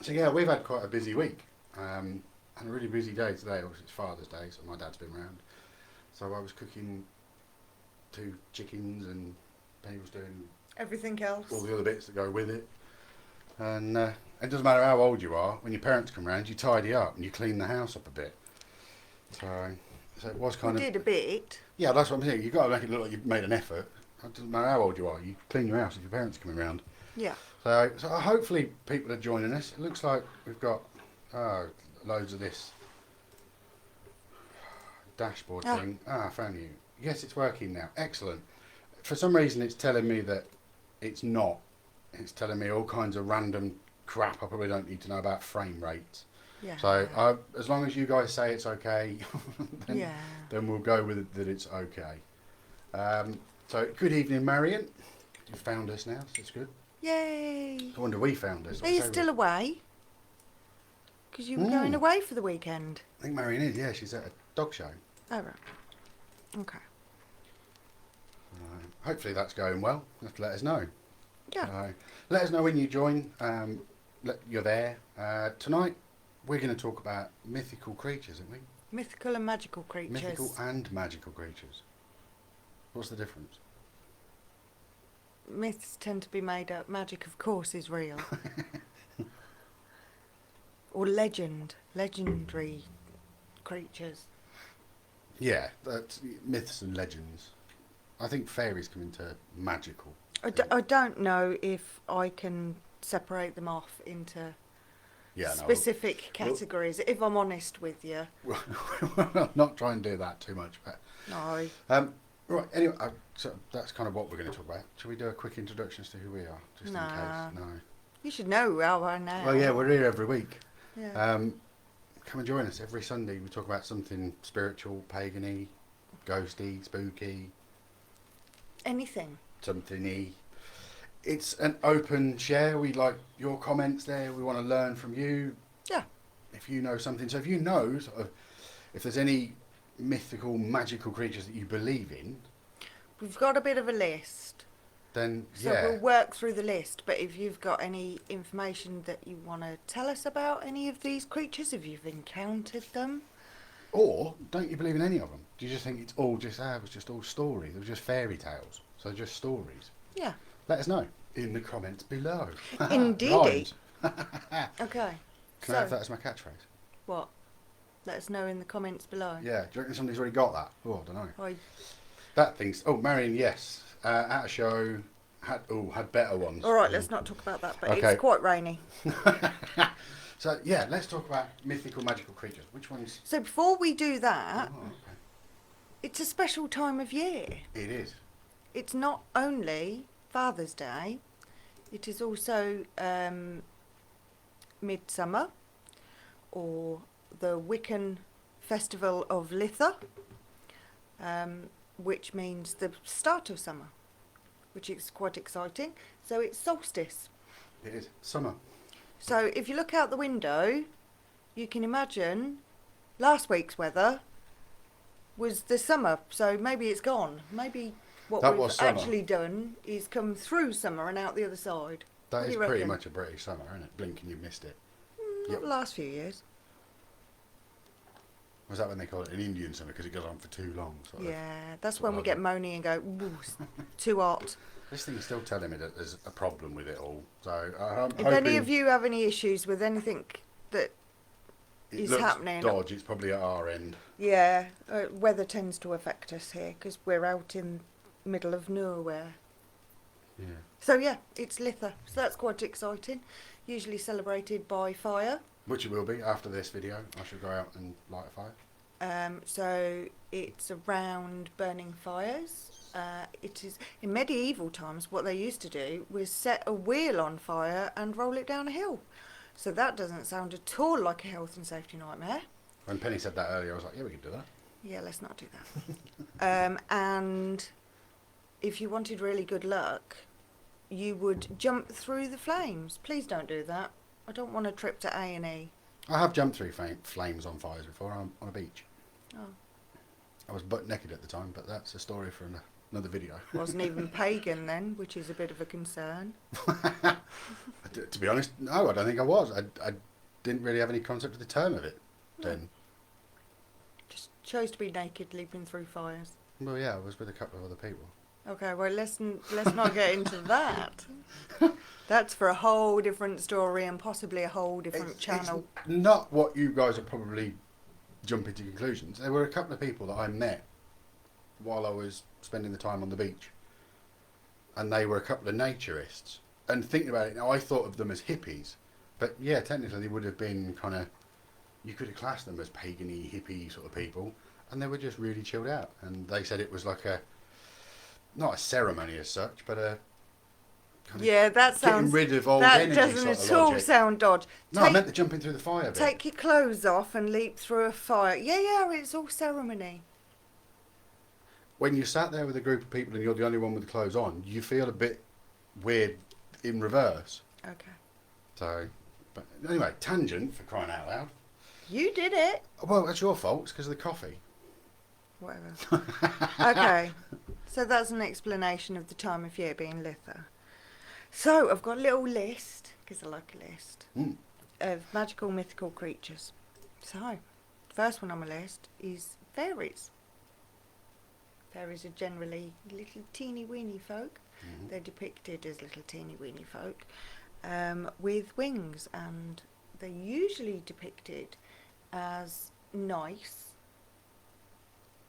So yeah, we've had quite a busy week. And a really busy day today. Obviously, it's Father's Day, so my dad's been round. So I was cooking 2 chickens, and Penny was doing Everything else. all the other bits that go with it. And it doesn't matter how old you are, when your parents come round, you tidy up and you clean the house up a bit. So it was kind We of... did a bit. Yeah, that's what I'm saying. You've got to make it look like you've made an effort. It doesn't matter how old you are, you clean your house if your parents are coming round. Yeah. So hopefully people are joining us. It looks like we've got loads of this dashboard thing. I found you. Yes, it's working now. Excellent. For some reason, it's telling me that it's not. It's telling me all kinds of random crap I probably don't need to know about frame rates. Yeah. So as long as you guys say it's okay, then we'll go with it that it's okay. So good evening, Marion. You found us now, so it's good. Yay. I wonder we found us. Are you still away? Because you were going away for the weekend. I think Marion is, yeah. She's at a dog show. Oh, right. Okay. Hopefully that's going well. You have to let us know. Yeah. Let us know when you join. You're there. Tonight we're going to talk about mythical creatures, aren't we? Mythical and magical creatures. Mythical and magical creatures. What's the difference? Myths tend to be made up. Magic, of course, is real. Or legendary creatures. Yeah, that's myths and legends. I think fairies come into magical. I don't know if I can separate them off into specific categories, if I'm honest with you. Well, not try and do that too much. But, no. Right, anyway, so that's kind of what we're going to talk about. Shall we do a quick introduction as to who we are, just in case? No. You should know who I am now. Well, yeah, we're here every week. Yeah. Come and join us every Sunday. We talk about something spiritual, pagan-y, ghosty, spooky. Anything. Something-y. It's an open share. We like your comments there. We want to learn from you. Yeah. If you know something. So if you know, sort of, if there's any mythical, magical creatures that you believe in. We've got a bit of a list. Then, so we'll work through the list. But if you've got any information that you want to tell us about any of these creatures, if you've encountered them. Or, don't you believe in any of them? Do you just think it's all just, it was just all stories? It was just fairy tales. So just stories. Yeah. Let us know in the comments below. Indeedy. Okay. Can I have that as my catchphrase? What? Let us know in the comments below. Yeah. Do you reckon somebody's already got that? Oh, I don't know. That thing's... Oh, Marion, yes. At a show, had better ones. All right, let's not talk about that, but it's quite rainy. So, yeah, let's talk about mythical, magical creatures. Which ones? So before we do that, it's a special time of year. It is. It's not only Father's Day, it is also Midsummer, or the Wiccan Festival of Litha, which means the start of summer, which is quite exciting. So it's solstice. It is. Summer. So if you look out the window, you can imagine last week's weather was the summer, so maybe it's gone. Maybe what we've actually done is come through summer and out the other side. That is pretty much a British summer, isn't it? Blink and you missed it. Not the last few years. Was that when they call it an Indian summer because it goes on for too long? That's when we get moany and go, ooh, it's too hot. This thing's still telling me that there's a problem with it all. So if any of you have any issues with anything that is happening, dodge, it's probably at our end. Yeah, weather tends to affect us here because we're out in the middle of nowhere. Yeah. So yeah, it's Litha. So that's quite exciting. Usually celebrated by fire. Which it will be after this video. I should go out and light a fire. So it's around burning fires. It is in medieval times. What they used to do was set a wheel on fire and roll it down a hill. So that doesn't sound at all like a health and safety nightmare. When Penny said that earlier, I was like, yeah, we can do that. Yeah, let's not do that. And if you wanted really good luck, you would jump through the flames. Please don't do that. I don't want a trip to A&E. I have jumped through flames on fires before on a beach. Oh. I was butt naked at the time, but that's a story for another video. Wasn't even pagan then, which is a bit of a concern. To be honest, no, I don't think I was. I didn't really have any concept of the term of it then. Just chose to be naked, leaping through fires. Well, yeah, I was with a couple of other people. Okay, well, let's not get into that. That's for a whole different story and possibly a whole different channel. It's not what you guys are probably jumping to conclusions. There were a couple of people that I met while I was spending the time on the beach, and they were a couple of naturists. And thinking about it now, I thought of them as hippies, but yeah, technically they would have been kind of, you could have classed them as pagan-y, hippie sort of people, and they were just really chilled out. And they said it was like not a ceremony as such, but a kind of that sounds. getting rid of old that energy doesn't sort at all logic. sound dodge. No, I meant the jumping through the fire bit. Take your clothes off and leap through a fire. Yeah, it's all ceremony. When you're sat there with a group of people and you're the only one with the clothes on, you feel a bit weird in reverse. Okay. So, but anyway, tangent for crying out loud. You did it. Well, that's your fault. It's because of the coffee. Whatever. Okay. So that's an explanation of the time of year being lither. So I've got a little list, because I like a list, of magical mythical creatures. So, the first one on my list is fairies. Fairies are generally little teeny weeny folk. Mm-hmm. They're depicted as little teeny weeny folk with wings, and they're usually depicted as nice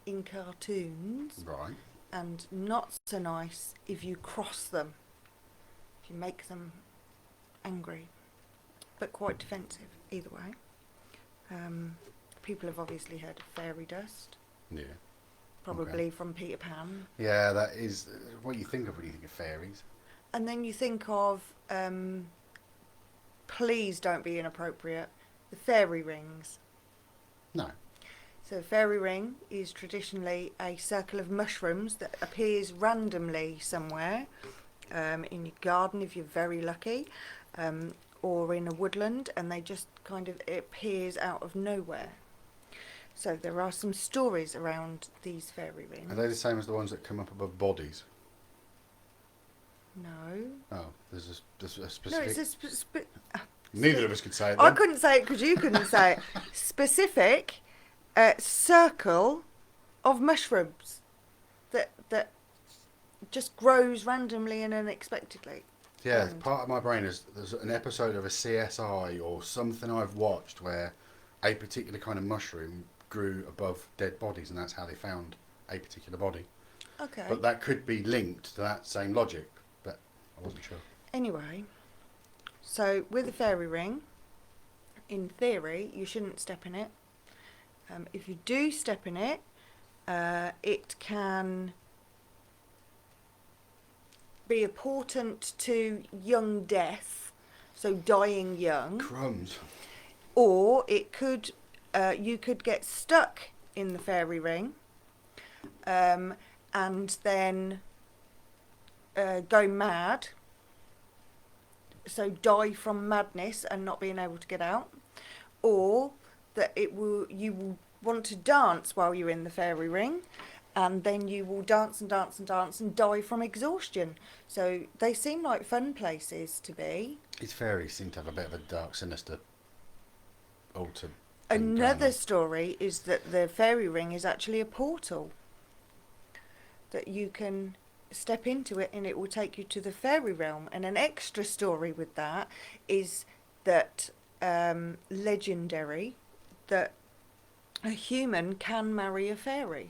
in cartoons, right, and not so nice if you cross them, if you make them angry, but quite defensive either way. People have obviously heard of fairy dust. Yeah. Probably from Peter Pan. Yeah, that is what you think of when you think of fairies. And then you think of, please don't be inappropriate, the fairy rings. No. So a fairy ring is traditionally a circle of mushrooms that appears randomly somewhere, in your garden if you're very lucky, or in a woodland, and they just kind of, it appears out of nowhere. So there are some stories around these fairy rings. Are they the same as the ones that come up above bodies? No. Oh, there's a specific... No, it's a Neither of us could say it I then. couldn't say it because you couldn't say it. Specific circle of mushrooms that just grows randomly and unexpectedly. Yeah, part of my brain is there's an episode of a CSI or something I've watched where a particular kind of mushroom grew above dead bodies, and that's how they found a particular body. Okay. But that could be linked to that same logic, but I wasn't sure. Anyway, so with a fairy ring, in theory, you shouldn't step in it. If you do step in it, it can be a portent to young death, so dying young. Crumbs. Or it could, you could get stuck in the fairy ring, and then go mad. So die from madness and not being able to get out, or that you will want to dance while you're in the fairy ring, and then you will dance and dance and dance and die from exhaustion. So they seem like fun places to be. These fairies seem to have a bit of a dark, sinister altar. Another story is that the fairy ring is actually a portal, that you can step into it and it will take you to the fairy realm. And an extra story with that is that legendary, that a human can marry a fairy,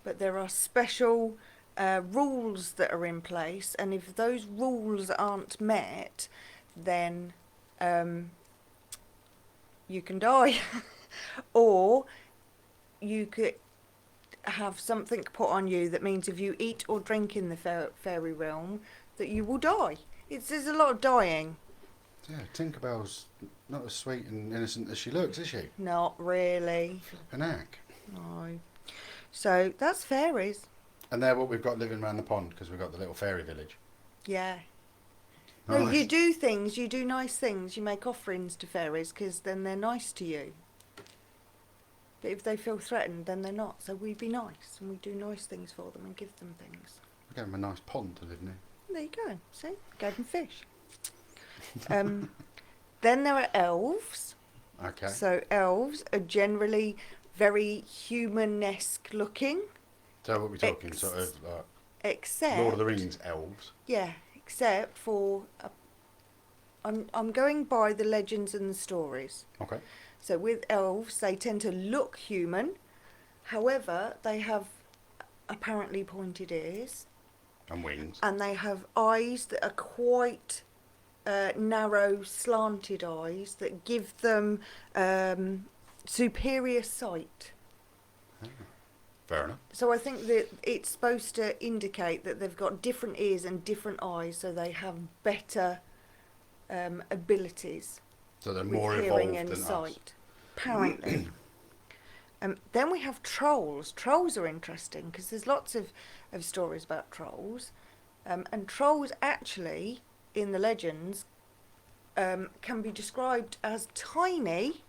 but there are special rules that are in place, and if those rules aren't met, then you can die or you could have something put on you that means if you eat or drink in the fairy realm that you will die. There's a lot of dying. Yeah, Tinkerbell's not as sweet and innocent as she looks, is she? Not really. Flippin' heck. No. So that's fairies. And they're what we've got living around the pond, because we've got the little fairy village. Yeah. Nice. No, you do things, you do nice things, you make offerings to fairies because then they're nice to you. But if they feel threatened, then they're not. So we be nice, and we do nice things for them and give them things. We gave them a nice pond to live near. There you go. See? Gave them fish. Then there are elves. Okay. So elves are generally very human-esque looking. So what we're talking, sort of like except Lord of the Rings elves. Yeah, except for I'm going by the legends and the stories. Okay. So with elves, they tend to look human. However, they have apparently pointed ears. And wings. And they have eyes that are quite narrow, slanted eyes that give them superior sight. Fair enough. So I think that it's supposed to indicate that they've got different ears and different eyes, so they have better abilities. So they're with more hearing evolved and than sight, us. apparently. Then we have trolls. Trolls are interesting because there's lots of stories about trolls. And trolls actually, in the legends, can be described as tiny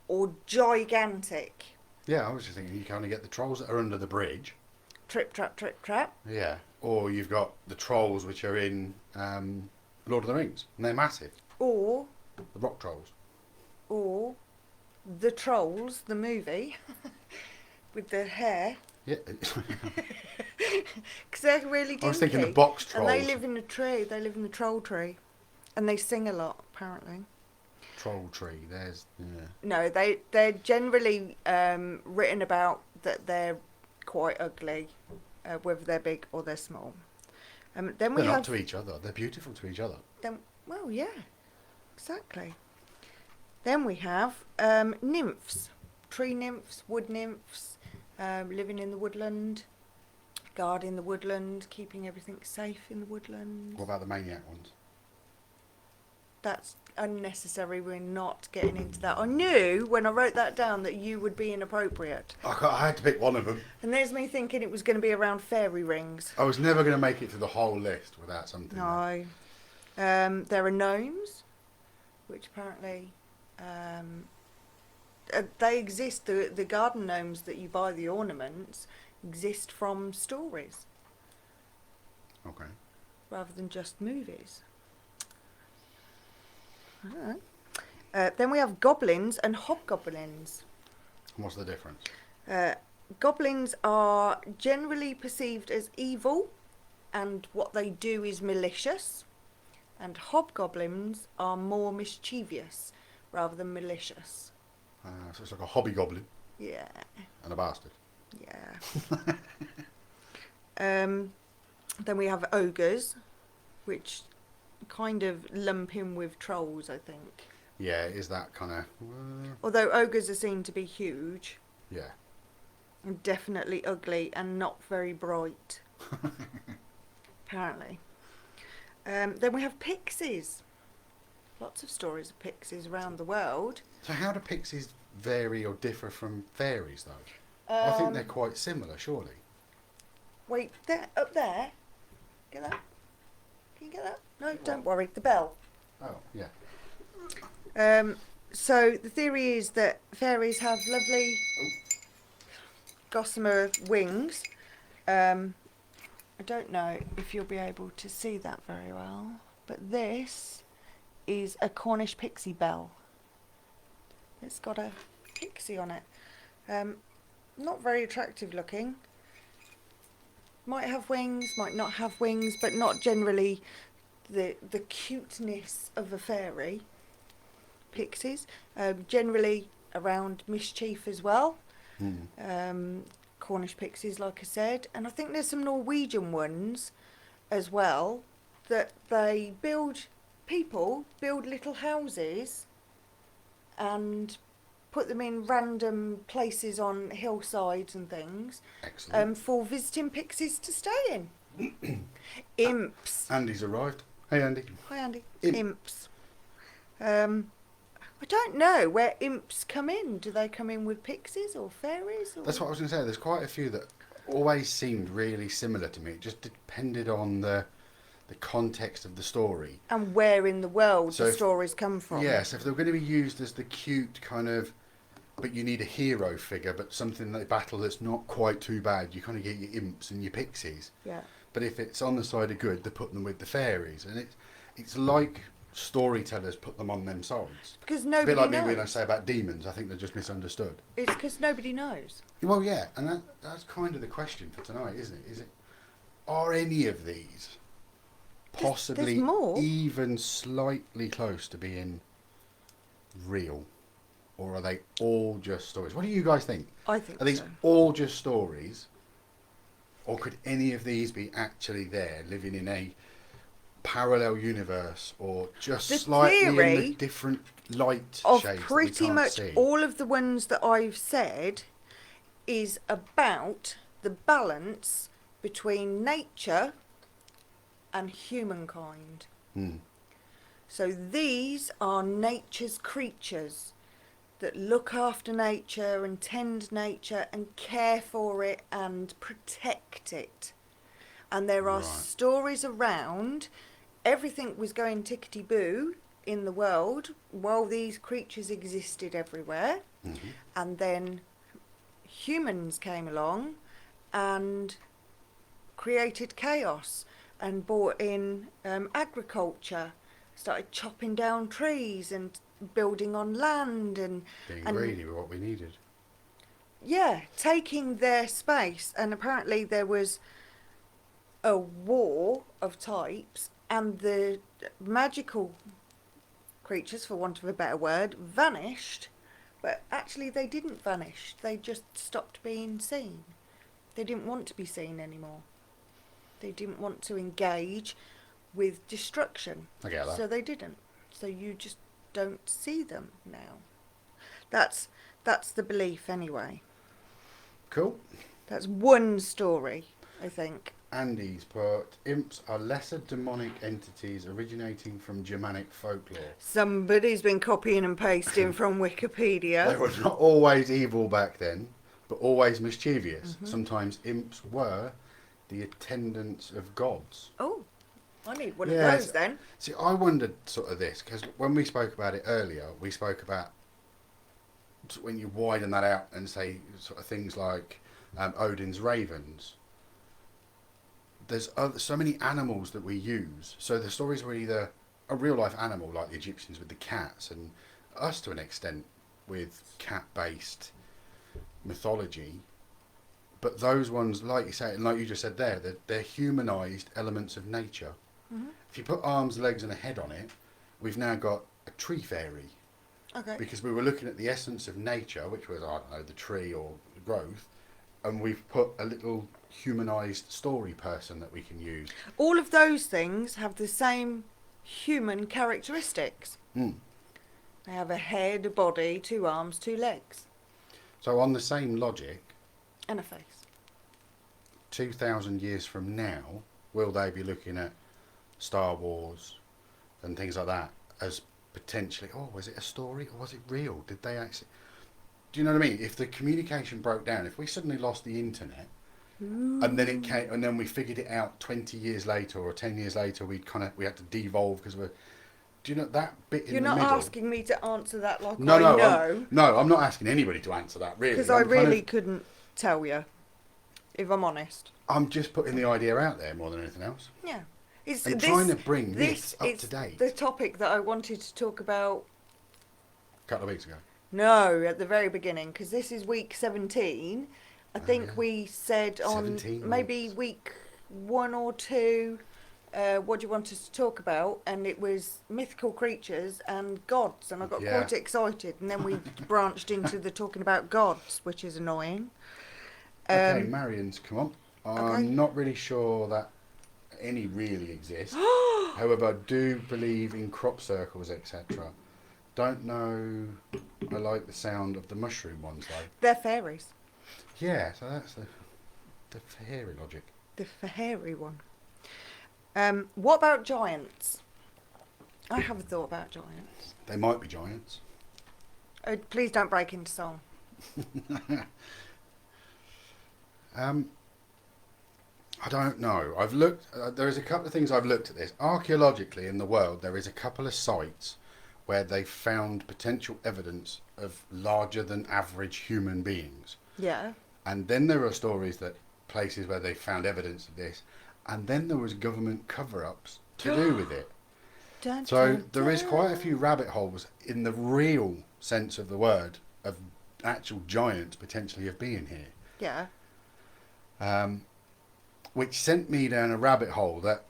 or gigantic. Yeah, I was just thinking you kind of get the trolls that are under the bridge. Trip, trap, trip, trap. Yeah. Or you've got the trolls which are in Lord of the Rings, and they're massive. Or The rock trolls. Or the Trolls, the movie, with the hair. Yeah. Because they're really dinky. I was thinking the box trolls. And they live in a tree. They live in the troll tree. And they sing a lot, apparently. Troll tree, there's... Yeah. No, they're generally written about that they're quite ugly, whether they're big or they're small. Then we They're have... not to each other. They're beautiful to each other. Well, yeah. Exactly. Then we have nymphs, tree nymphs, wood nymphs, living in the woodland, guarding the woodland, keeping everything safe in the woodland. What about the maniac ones? That's unnecessary. We're not getting into that. I knew when I wrote that down that you would be inappropriate. I had to pick one of them. And there's me thinking it was going to be around fairy rings. I was never going to make it to the whole list without something. No. There are gnomes, which apparently they exist. The garden gnomes that you buy, the ornaments, exist from stories Okay. rather than just movies. I don't know. Then we have goblins and hobgoblins. What's the difference? Goblins are generally perceived as evil, and what they do is malicious. And hobgoblins are more mischievous rather than malicious. So it's like a hobby goblin. Yeah. And a bastard. Yeah. Then we have ogres, which kind of lump in with trolls, I think. Yeah, is that kind of... Although ogres are seen to be huge. Yeah. And definitely ugly and not very bright. Apparently. Then we have pixies. Lots of stories of pixies around the world. So how do pixies vary or differ from fairies, though? I think they're quite similar, surely. Wait, there, up there. Get that? Can you get that? No, don't worry. The bell. Oh, yeah. So the theory is that fairies have lovely gossamer wings. I don't know if you'll be able to see that very well, but this is a Cornish pixie bell. It's got a pixie on it. Not very attractive looking. Might have wings, might not have wings, but not generally the cuteness of a fairy. Pixies, generally around mischief as well. Cornish pixies, like I said, and I think there's some Norwegian ones as well that people build little houses and put them in random places on hillsides and things. Excellent. For visiting pixies to stay in. Imps. Andy's arrived. Hey, Andy. Hi, Andy. Imp. Imps. I don't know where imps come in. Do they come in with pixies or fairies? Or? That's what I was going to say. There's quite a few that always seemed really similar to me. It just depended on the context of the story. And where in the world the stories come from. Yes, if they were going to be used as the cute kind of but you need a hero figure, but something that battle that's not quite too bad. You kind of get your imps and your pixies. Yeah. But if it's on the side of good, they put them with the fairies, and it's like storytellers put them on them sides. Because A bit nobody like knows. me when I say about demons, I think they're just misunderstood. It's because nobody knows. Well, yeah, and that's kind of the question for tonight, isn't it? Are any of these possibly there's more. even slightly close to being real? Or are they all just stories? What do you guys think? I think Are these so. all just stories? Or could any of these be actually there, living in a parallel universe, or just The slightly in theory the different light of shades that we pretty can't much see? all of the ones that I've said is about the balance between nature and humankind. Hmm. So these are nature's creatures that look after nature and tend nature and care for it and protect it. And there are Right. stories around everything was going tickety-boo in the world while these creatures existed everywhere. Mm-hmm. And then humans came along and created chaos and brought in agriculture, started chopping down trees and building on land and Being greedy with what we needed. yeah, taking their space. And apparently there was a war of types, and the magical creatures, for want of a better word, vanished. But actually they didn't vanish, they just stopped being seen. They didn't want to be seen anymore. They didn't want to engage with destruction. I get that. So they didn't. So you just don't see them now. That's the belief anyway. Cool. That's one story, I think. Andy's put, imps are lesser demonic entities originating from Germanic folklore. Somebody's been copying and pasting from Wikipedia. They were not always evil back then, but always mischievous. Mm-hmm. Sometimes imps were the attendants of gods. Oh, I need one of Yes. those then. See, I wondered sort of this, because when we spoke about it earlier, we spoke about when you widen that out and say sort of things like Odin's ravens. There's so many animals that we use. So the stories were either a real life animal like the Egyptians with the cats, and us to an extent with cat-based mythology. But those ones, like you say, and like you just said there, they're humanised elements of nature. Mm-hmm. If you put arms, legs and a head on it, we've now got a tree fairy. Okay. Because we were looking at the essence of nature, which was, I don't know, the tree or the growth, and we've put a little humanised story person that we can use. All of those things have the same human characteristics. Mm. They have a head, a body, 2 arms, 2 legs. So on the same logic, And a face. 2,000 years from now, will they be looking at Star Wars and things like that as potentially, oh, was it a story or was it real? Did they actually... Do you know what I mean? If the communication broke down, if we suddenly lost the internet, and then it came, and then we figured it out 20 years later or 10 years later, we had to devolve because we're... Do you know that bit in You're the not middle? asking me to answer that like No, I no, know. I'm not asking anybody to answer that, really. Because I I'm kind really of- couldn't tell you, if I'm honest. I'm just putting the idea out there more than anything else. Yeah. It's And trying to bring this up it's to date. the topic that I wanted to talk about, A couple of weeks ago. no, at the very beginning, because this is week 17. I think yeah. we said on 17 maybe weeks. week 1 or 2, what do you want us to talk about? And it was mythical creatures and gods, and I got Yeah. quite excited. And then we branched into the talking about gods, which is annoying. Okay, Marion's come on. okay. I'm not really sure that any really exist. However, I do believe in crop circles, etc. Don't know. I like the sound of the mushroom ones though. They're fairies. Yeah, so that's the fairy logic. The fairy one. What about giants? I have a thought about giants. They might be giants. Please don't break into song. I don't know. I've looked. There is a couple of things I've looked at this. Archaeologically in the world, there is a couple of sites where they found potential evidence of larger than average human beings. Yeah. And then there are stories that places where they found evidence of this, and then there was government cover-ups to do with it. Dun, So dun, there is quite a dun. few rabbit holes in the real sense of the word of actual giants potentially of being here. Yeah. Which sent me down a rabbit hole that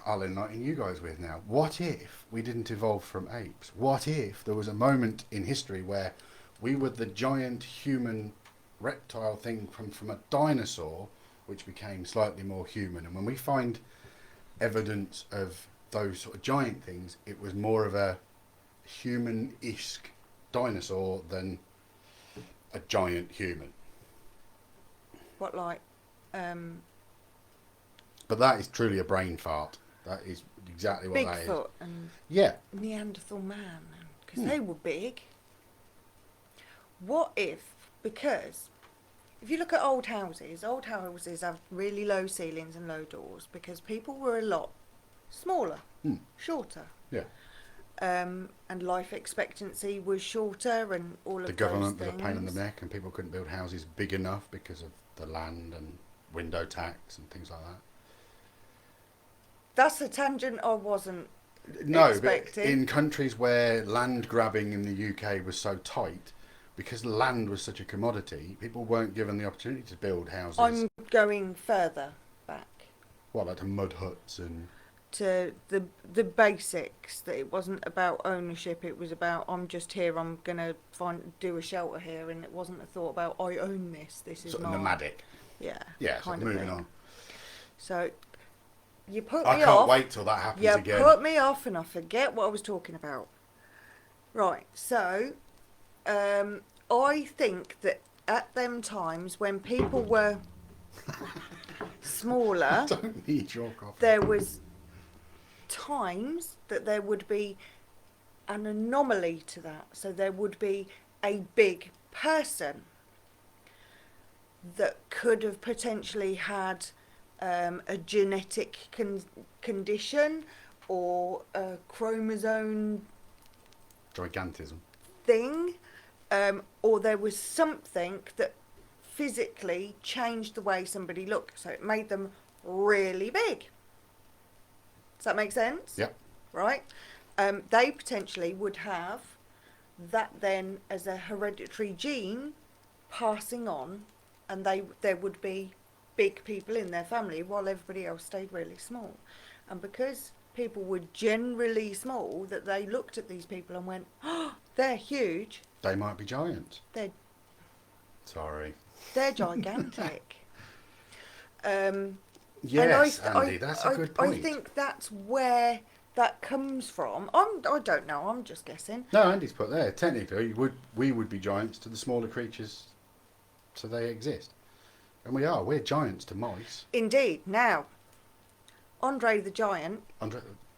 I'll enlighten you guys with now. What if we didn't evolve from apes? What if there was a moment in history where we were the giant human reptile thing from a dinosaur, which became slightly more human? And when we find evidence of those sort of giant things, it was more of a human-esque dinosaur than a giant human. What, like, But that is truly a brain fart. That is exactly what that is. Bigfoot and Yeah. Neanderthal man, because they were big. What if, because if you look at old houses have really low ceilings and low doors because people were a lot smaller, shorter. Yeah. And life expectancy was shorter and all of those things. The government was a pain in the neck and people couldn't build houses big enough because of the land and window tax and things like that. That's a tangent I wasn't expecting. But in countries where land grabbing in the UK was so tight, because land was such a commodity, people weren't given the opportunity to build houses. I'm going further back. What, like to mud huts and... To the basics, that it wasn't about ownership, it was about I'm just here, I'm going to do a shelter here, and it wasn't a thought about I own this is sort mine. of nomadic. Yeah. Yeah, so moving on. So, you put me off. I can't wait till that happens again. You put me off and I forget what I was talking about. Right, so, I think that at them times when people were smaller... I don't need your coffee. There was times that there would be an anomaly to that. So there would be a big person that could have potentially had a genetic condition or a chromosome gigantism thing, or there was something that physically changed the way somebody looked, so it made them really big. Does that make sense? Yep. Right? They potentially would have that then as a hereditary gene passing on, and there would be big people in their family while everybody else stayed really small. And because people were generally small, that they looked at these people and went, oh, they're huge. They might be giants. They're gigantic. Yes, Andy, that's a good point. I think that's where that comes from. I don't know, I'm just guessing. No, Andy's put there. Technically, we would be giants to the smaller creatures, so they exist. And we are. We're giants to mice. Indeed. Now, Andre the Giant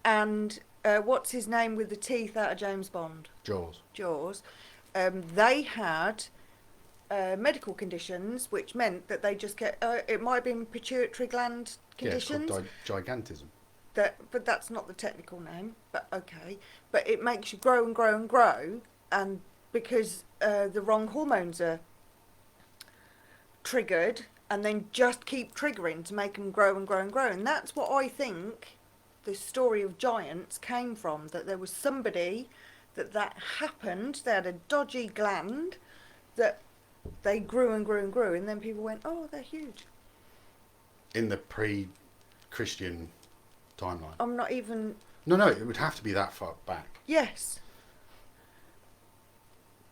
and what's his name with the teeth out of James Bond? Jaws. They had... medical conditions, which meant that they just get it might have been pituitary gland conditions. Yeah, it's called gigantism. But that's not the technical name. But okay, but it makes you grow and grow and grow, and because the wrong hormones are triggered, and then just keep triggering to make them grow and grow and grow, and that's what I think the story of giants came from. That there was somebody that happened. They had a dodgy gland that. They grew and grew and grew, and then people went, oh, they're huge. In the pre-Christian timeline. I'm not even... No, it would have to be that far back. Yes.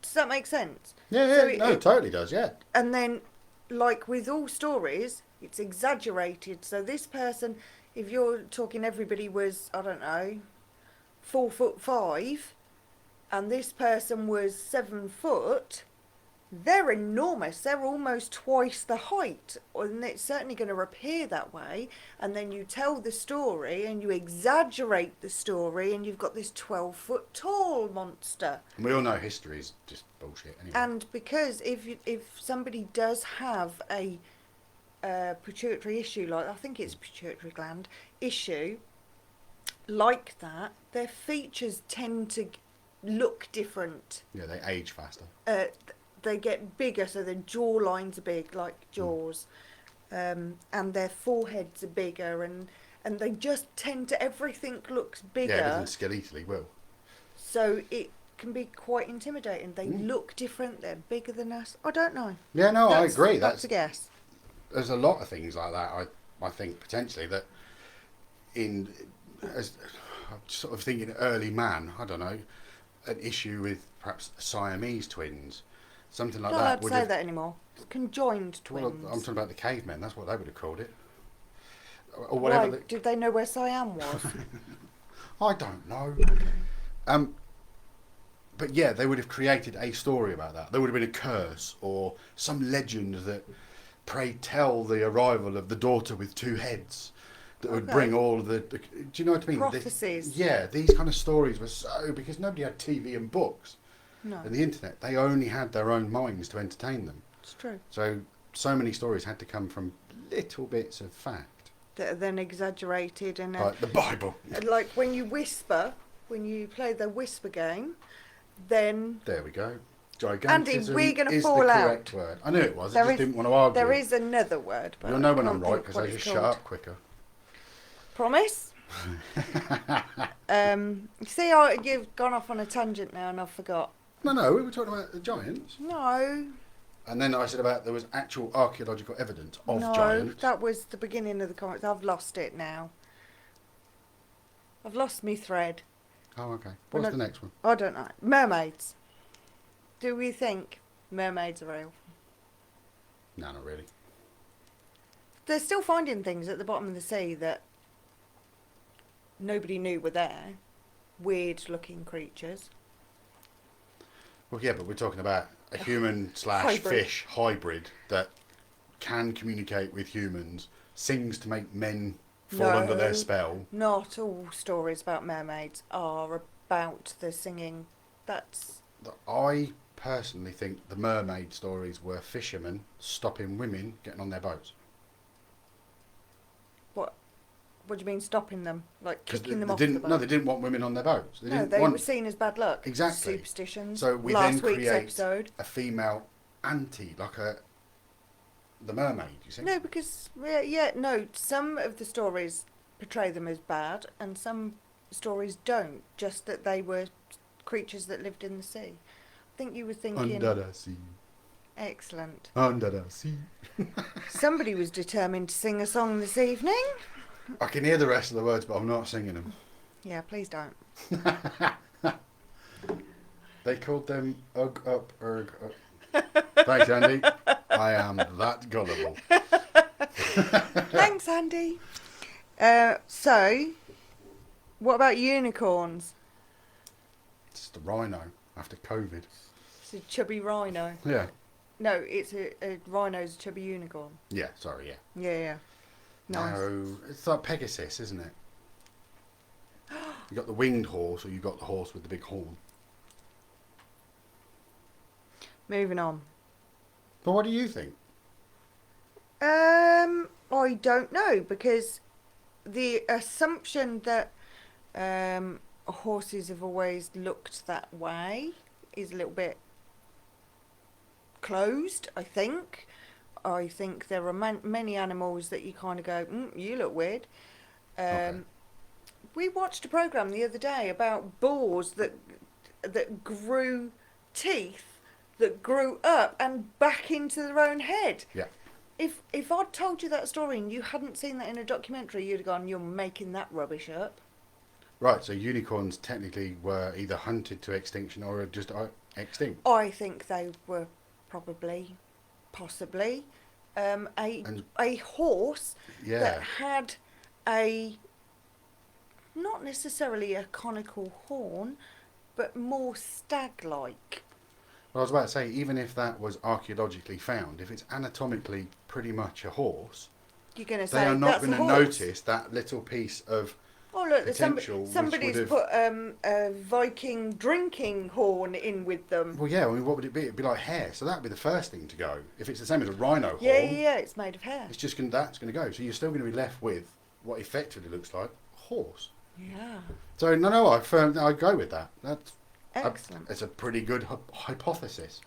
Does that make sense? Yeah, so it totally does, yeah. And then, like with all stories, it's exaggerated. So this person, if you're talking everybody was, I don't know, 4'5", and this person was 7 foot... They're enormous. They're almost twice the height, and it's certainly going to appear that way. And then you tell the story, and you exaggerate the story, and you've got this 12-foot tall monster. And we all know history is just bullshit anyway. And because if somebody does have a pituitary issue, like I think it's pituitary gland issue, like that, their features tend to look different. Yeah, they age faster. They get bigger, so their jaw lines are big, like Jaws, and their foreheads are bigger, and they just tend to, everything looks bigger. Yeah, everything skeletally will. So it can be quite intimidating. They look different. They're bigger than us. I don't know. Yeah, no, I agree. That's a guess. There's a lot of things like that. I think potentially that I'm sort of thinking early man. I don't know, an issue with perhaps Siamese twins, something like Not that. allowed to say that anymore. Conjoined twins. Well, I'm talking about the cavemen. That's what they would have called it, or whatever. Why? Did they know where Siam was? I don't know. But yeah, they would have created a story about that. There would have been a curse or some legend that, pray tell, the arrival of the daughter with two heads that would bring all of the. Do you know what I mean? Prophecies. These kind of stories were so, because nobody had TV and books and the internet. They only had their own minds to entertain them. It's true. So many stories had to come from little bits of fact that are then exaggerated and like the Bible. Like when you whisper, when you play the whisper game, then there we go. Gigantism Andy, we're going to fall the out. correct word. I knew it was. I just didn't want to argue. There is another word, but you'll know when I'm right because I just shut up quicker. Promise. See, you've gone off on a tangent now, and I forgot. No, we were talking about the giants. No. And then I said about there was actual archaeological evidence of giants. No, that was the beginning of the comments. I've lost it now. I've lost me thread. Oh, okay. What's the next one? I don't know. Mermaids. Do we think mermaids are real? No, not really. They're still finding things at the bottom of the sea that nobody knew were there. Weird-looking creatures. Well, yeah, but we're talking about a human/fish hybrid that can communicate with humans, sings to make men fall under their spell. Not all stories about mermaids are about the singing. I personally think the mermaid stories were fishermen stopping women getting on their boats. What do you mean stopping them? Like kicking them off the boat? No, they didn't want women on their boats. They were seen as bad luck. Exactly. Superstitions. So we last then week's create episode. a female anti, like the mermaid, you see? No, because, some of the stories portray them as bad and some stories don't, just that they were creatures that lived in the sea. I think you were thinking... Under the sea. Excellent. Under the sea. Somebody was determined to sing a song this evening. I can hear the rest of the words, but I'm not singing them. Yeah, please don't. They called them Ug Up, Erg Up. Thanks, Andy. I am that gullible. Thanks, Andy. So, what about unicorns? It's the rhino after COVID. It's a chubby rhino. Yeah. No, it's a rhino's a chubby unicorn. Yeah, sorry, yeah. Yeah. Nice. No, it's like Pegasus, isn't it? You got the winged horse, or you got the horse with the big horn. Moving on. But what do you think? I don't know, because the assumption that horses have always looked that way is a little bit closed, I think. I think there are many animals that you kind of go, you look weird. Okay. We watched a programme the other day about boars that grew teeth that grew up and back into their own head. Yeah. If I'd told you that story and you hadn't seen that in a documentary, you'd have gone, you're making that rubbish up. Right, so unicorns technically were either hunted to extinction or just extinct. I think they were possibly, a horse that had not necessarily a conical horn, but more stag-like. Well, I was about to say, even if that was archaeologically found, if it's anatomically pretty much a horse, you're going to say they are not going to notice notice that little piece of potential. Somebody's put a Viking drinking horn in with them. Well, yeah. I mean, what would it be? It'd be like hair. So that would be the first thing to go. If it's the same as a rhino horn. Yeah. It's made of hair. It's just that's going to go. So you're still going to be left with what effectively looks like a horse. Yeah. So no, I go with that. Excellent. It's a pretty good hypothesis.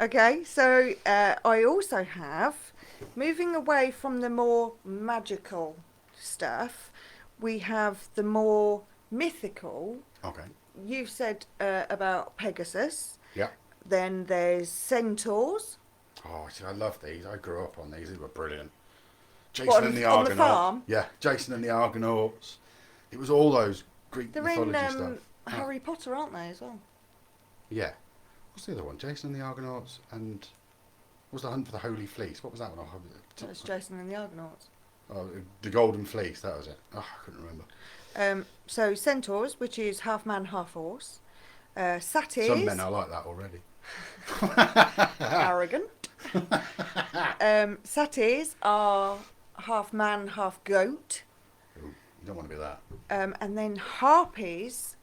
Okay, so I also have, moving away from the more magical stuff, we have the more mythical. Okay. You've said about Pegasus. Yeah. Then there's centaurs. Oh, see, I love these. I grew up on these. These were brilliant. What, Jason and the on Argonauts. the farm? Yeah, Jason and the Argonauts. It was all those Greek They're mythology in stuff. Harry Potter, aren't they, as well? Yeah. What's the other one? Jason and the Argonauts and what was the Hunt for the Holy Fleece? What was that one? That's Jason and the Argonauts. Oh, the Golden Fleece. That was it. Oh, I couldn't remember. So centaurs, which is half man, half horse. Satyrs. Some men are like that already. Arrogant. Satyrs are half man, half goat. Ooh, you don't want to be that. And then harpies,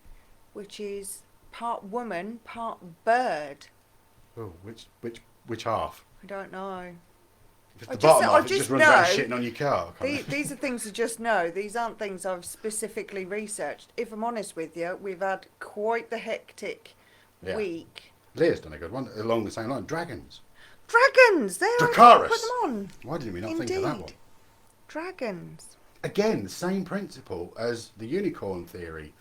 which is part woman, part bird. Oh, which half? I don't know. If it's the bottom half, it just runs around know. shitting on your car. These are things I just know. These aren't things I've specifically researched. If I'm honest with you, we've had quite the hectic week. Leah's done a good one along the same line. Dragons. Dragons! There, Dracarys. put them on. Why didn't we not Indeed. think of that one? Dragons. Again, the same principle as the unicorn theory.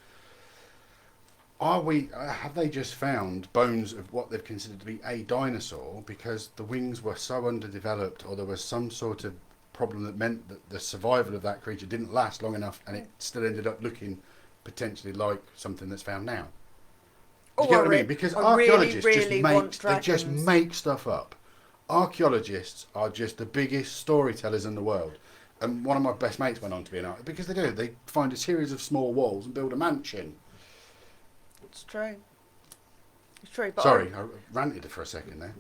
Have they just found bones of what they've considered to be a dinosaur because the wings were so underdeveloped, or there was some sort of problem that meant that the survival of that creature didn't last long enough, and it still ended up looking potentially like something that's found now? Do you get what I mean? Because archaeologists just make stuff up. Archaeologists are just the biggest storytellers in the world. And one of my best mates went on to be an architect because they do. They find a series of small walls and build a mansion. It's true. It's true. But Sorry, I ranted for a second there.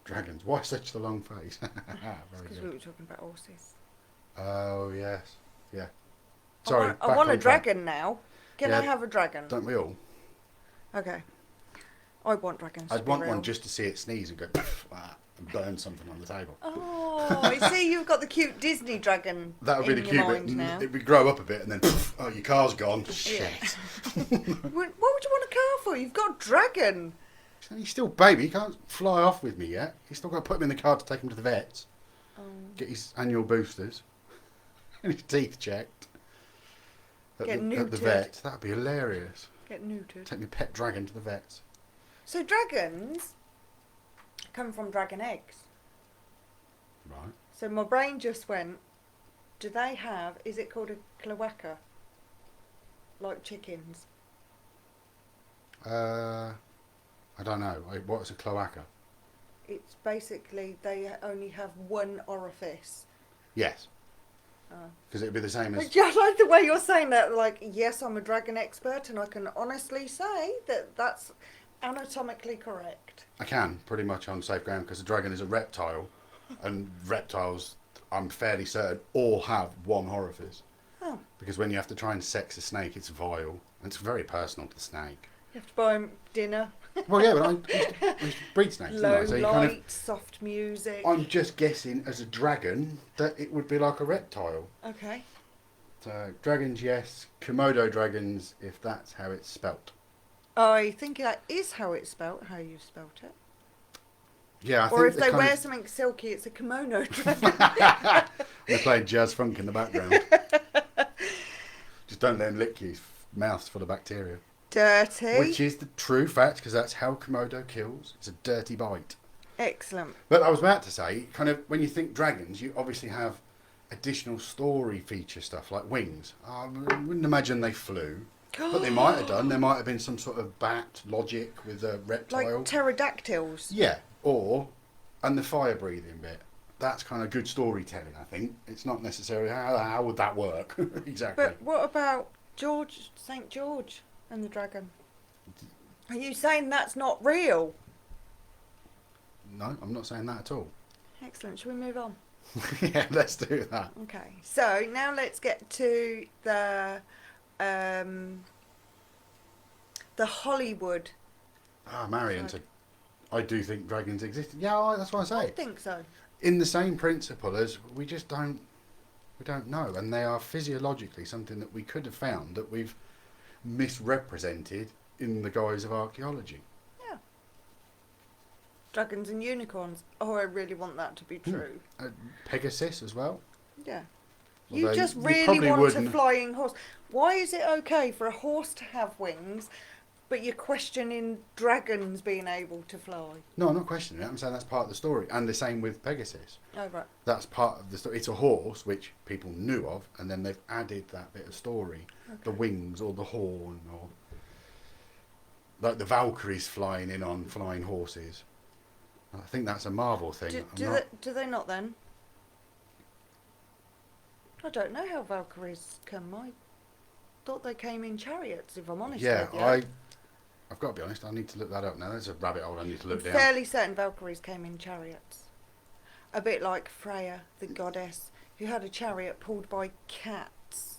Dragons. Why such the long face? Because we were talking about horses. Oh, yes. Yeah. Sorry. I want a dragon now. Can I have a dragon? Don't we all? Okay. I want dragons. I'd want one just to see it sneeze and go and burn something on the table. Oh, see, you've got the cute Disney dragon. That would be the cute bit. It would grow up a bit and then, oh, your car's gone. Shit. What would you want a car for? You've got a dragon. He's still baby. He can't fly off with me yet. He's still got to put him in the car to take him to the vets. Get his annual boosters. And his teeth checked. At the vet. That'd be hilarious. Get neutered. Take my pet dragon to the vets. So dragons come from dragon eggs. Right. So my brain just went, do they have, is it called a cloaca? Like chickens? I don't know. What's a cloaca? It's basically, they only have one orifice. Yes. Because it'd be the same as... I like the way you're saying that. Like, yes, I'm a dragon expert and I can honestly say that that's anatomically correct. I can, pretty much on safe ground, because a dragon is a reptile, and reptiles, I'm fairly certain, all have one orifice. Oh. Because when you have to try and sex a snake, it's vile. And it's very personal to the snake. You have to buy him dinner. Well, yeah, but I used to breed snakes, Low didn't I? So light, soft music. I'm just guessing, as a dragon, that it would be like a reptile. Okay. So, dragons, yes. Komodo dragons, if that's how it's spelt. I think that is how it's spelt, how you've spelt it. Yeah, I think or if they wear something silky, it's a kimono dragon. They're playing jazz funk in the background. Just don't let them lick you. Mouth's full of bacteria. Dirty. Which is the true fact, because that's how Komodo kills. It's a dirty bite. Excellent. But I was about to say, kind of, when you think dragons, you obviously have additional story feature stuff like wings. I wouldn't imagine they flew. But they might have done. There might have been some sort of bat logic with a reptile. Like pterodactyls. Yeah. And the fire breathing bit. That's kind of good storytelling, I think. It's not necessarily how would that work exactly. But what about St. George and the dragon? Are you saying that's not real? No, I'm not saying that at all. Excellent. Shall we move on? Yeah, let's do that. Okay. So now let's get to the Hollywood. Marion, I do think dragons exist. Yeah, that's what I say. I think so. In the same principle as we just don't We don't know, and they are physiologically something that we could have found that we've misrepresented in the guise of archaeology. Yeah. Dragons and unicorns. Oh, I really want that to be true. Pegasus as well. Yeah. Although You just you really probably want wouldn't. a flying horse. Why is it okay for a horse to have wings, but you're questioning dragons being able to fly? No, I'm not questioning it. I'm saying that's part of the story. And the same with Pegasus. Oh, right. That's part of the story. It's a horse, which people knew of, and then they've added that bit of story. Okay. The wings or the horn, or like the Valkyries flying in on flying horses. I think that's a Marvel thing. Do they not then? I don't know how Valkyries come. I thought they came in chariots, if I'm honest with you. I've got to be honest, I need to look that up now. There's a rabbit hole I need to look down. I'm fairly certain Valkyries came in chariots. A bit like Freya, the goddess, who had a chariot pulled by cats.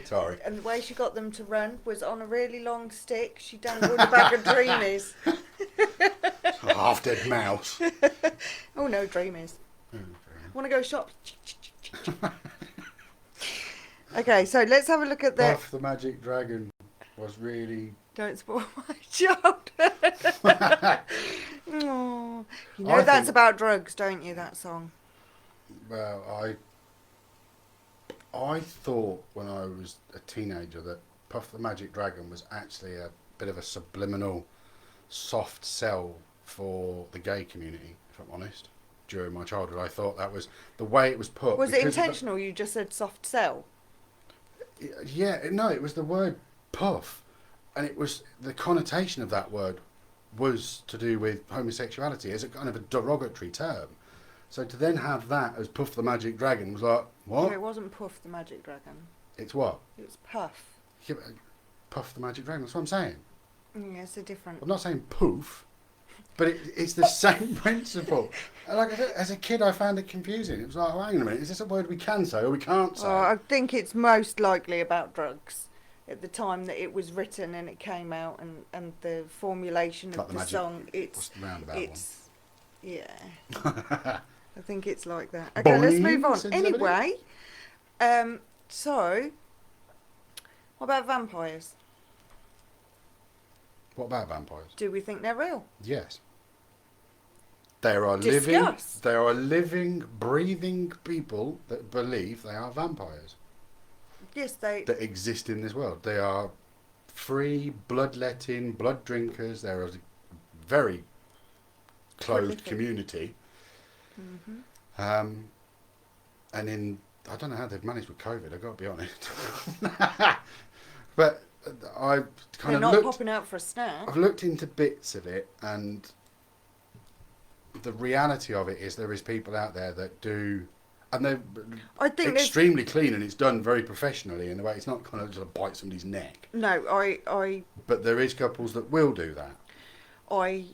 Sorry. And the way she got them to run was on a really long stick. She dangled a bag of dreamies. A half-dead mouse. Oh no, dreamies. Want to go shop? Okay, so let's have a look at that. Puff the Magic Dragon was really... Don't spoil my childhood. Oh. You know that's about drugs, don't you, that song? Well, I thought when I was a teenager that Puff the Magic Dragon was actually a bit of a subliminal soft sell for the gay community, if I'm honest. During my childhood, I thought that was the way it was put. Was it intentional? You just said soft sell? Yeah, no, it was the word puff, and it was the connotation of that word was to do with homosexuality as a kind of a derogatory term. So to then have that as Puff the Magic Dragon was like, what? No, it wasn't Puff the Magic Dragon. It's what? It was Puff. Yeah, Puff the Magic Dragon, that's what I'm saying. Yeah, it's a different... I'm not saying poof, but it's the same principle. Like I said, as a kid, I found it confusing. It was like, oh, hang on a minute, is this a word we can say or we can't say? I think it's most likely about drugs. At the time that it was written and it came out, and the formulation like of the song, it's yeah. I think it's like that. Okay, Boing, let's move on. Anyway, so what about vampires? What about vampires? Do we think they're real? Yes. There are living, breathing people that believe they are vampires. Yes, that exist in this world. They are free, bloodletting, blood drinkers. They're a very closed community. Mm-hmm. And I don't know how they've managed with COVID. I've got to be honest. But They're not popping out for a snack. I've looked into bits of it, and the reality of it is there is people out there that do, and they're extremely clean, and it's done very professionally in the way it's not kind of just bite somebody's neck. No, I. But there is couples that will do that. I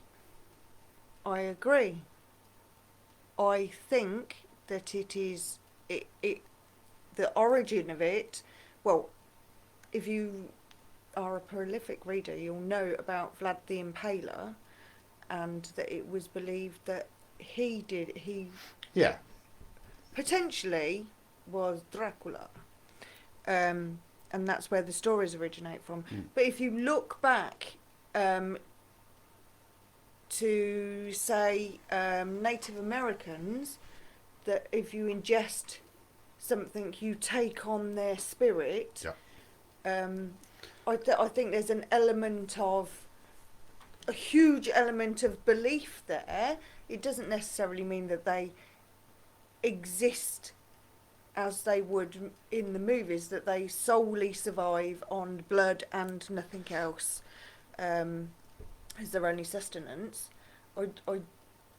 agree. I think that it is the origin of it. Well, if you are a prolific reader, you'll know about Vlad the Impaler, and that it was believed that he potentially was Dracula, and that's where the stories originate from. But if you look back to say Native Americans, that if you ingest something, you take on their spirit. I think there's a huge element of belief there. It doesn't necessarily mean that they exist as they would in the movies, that they solely survive on blood and nothing else as their only sustenance. I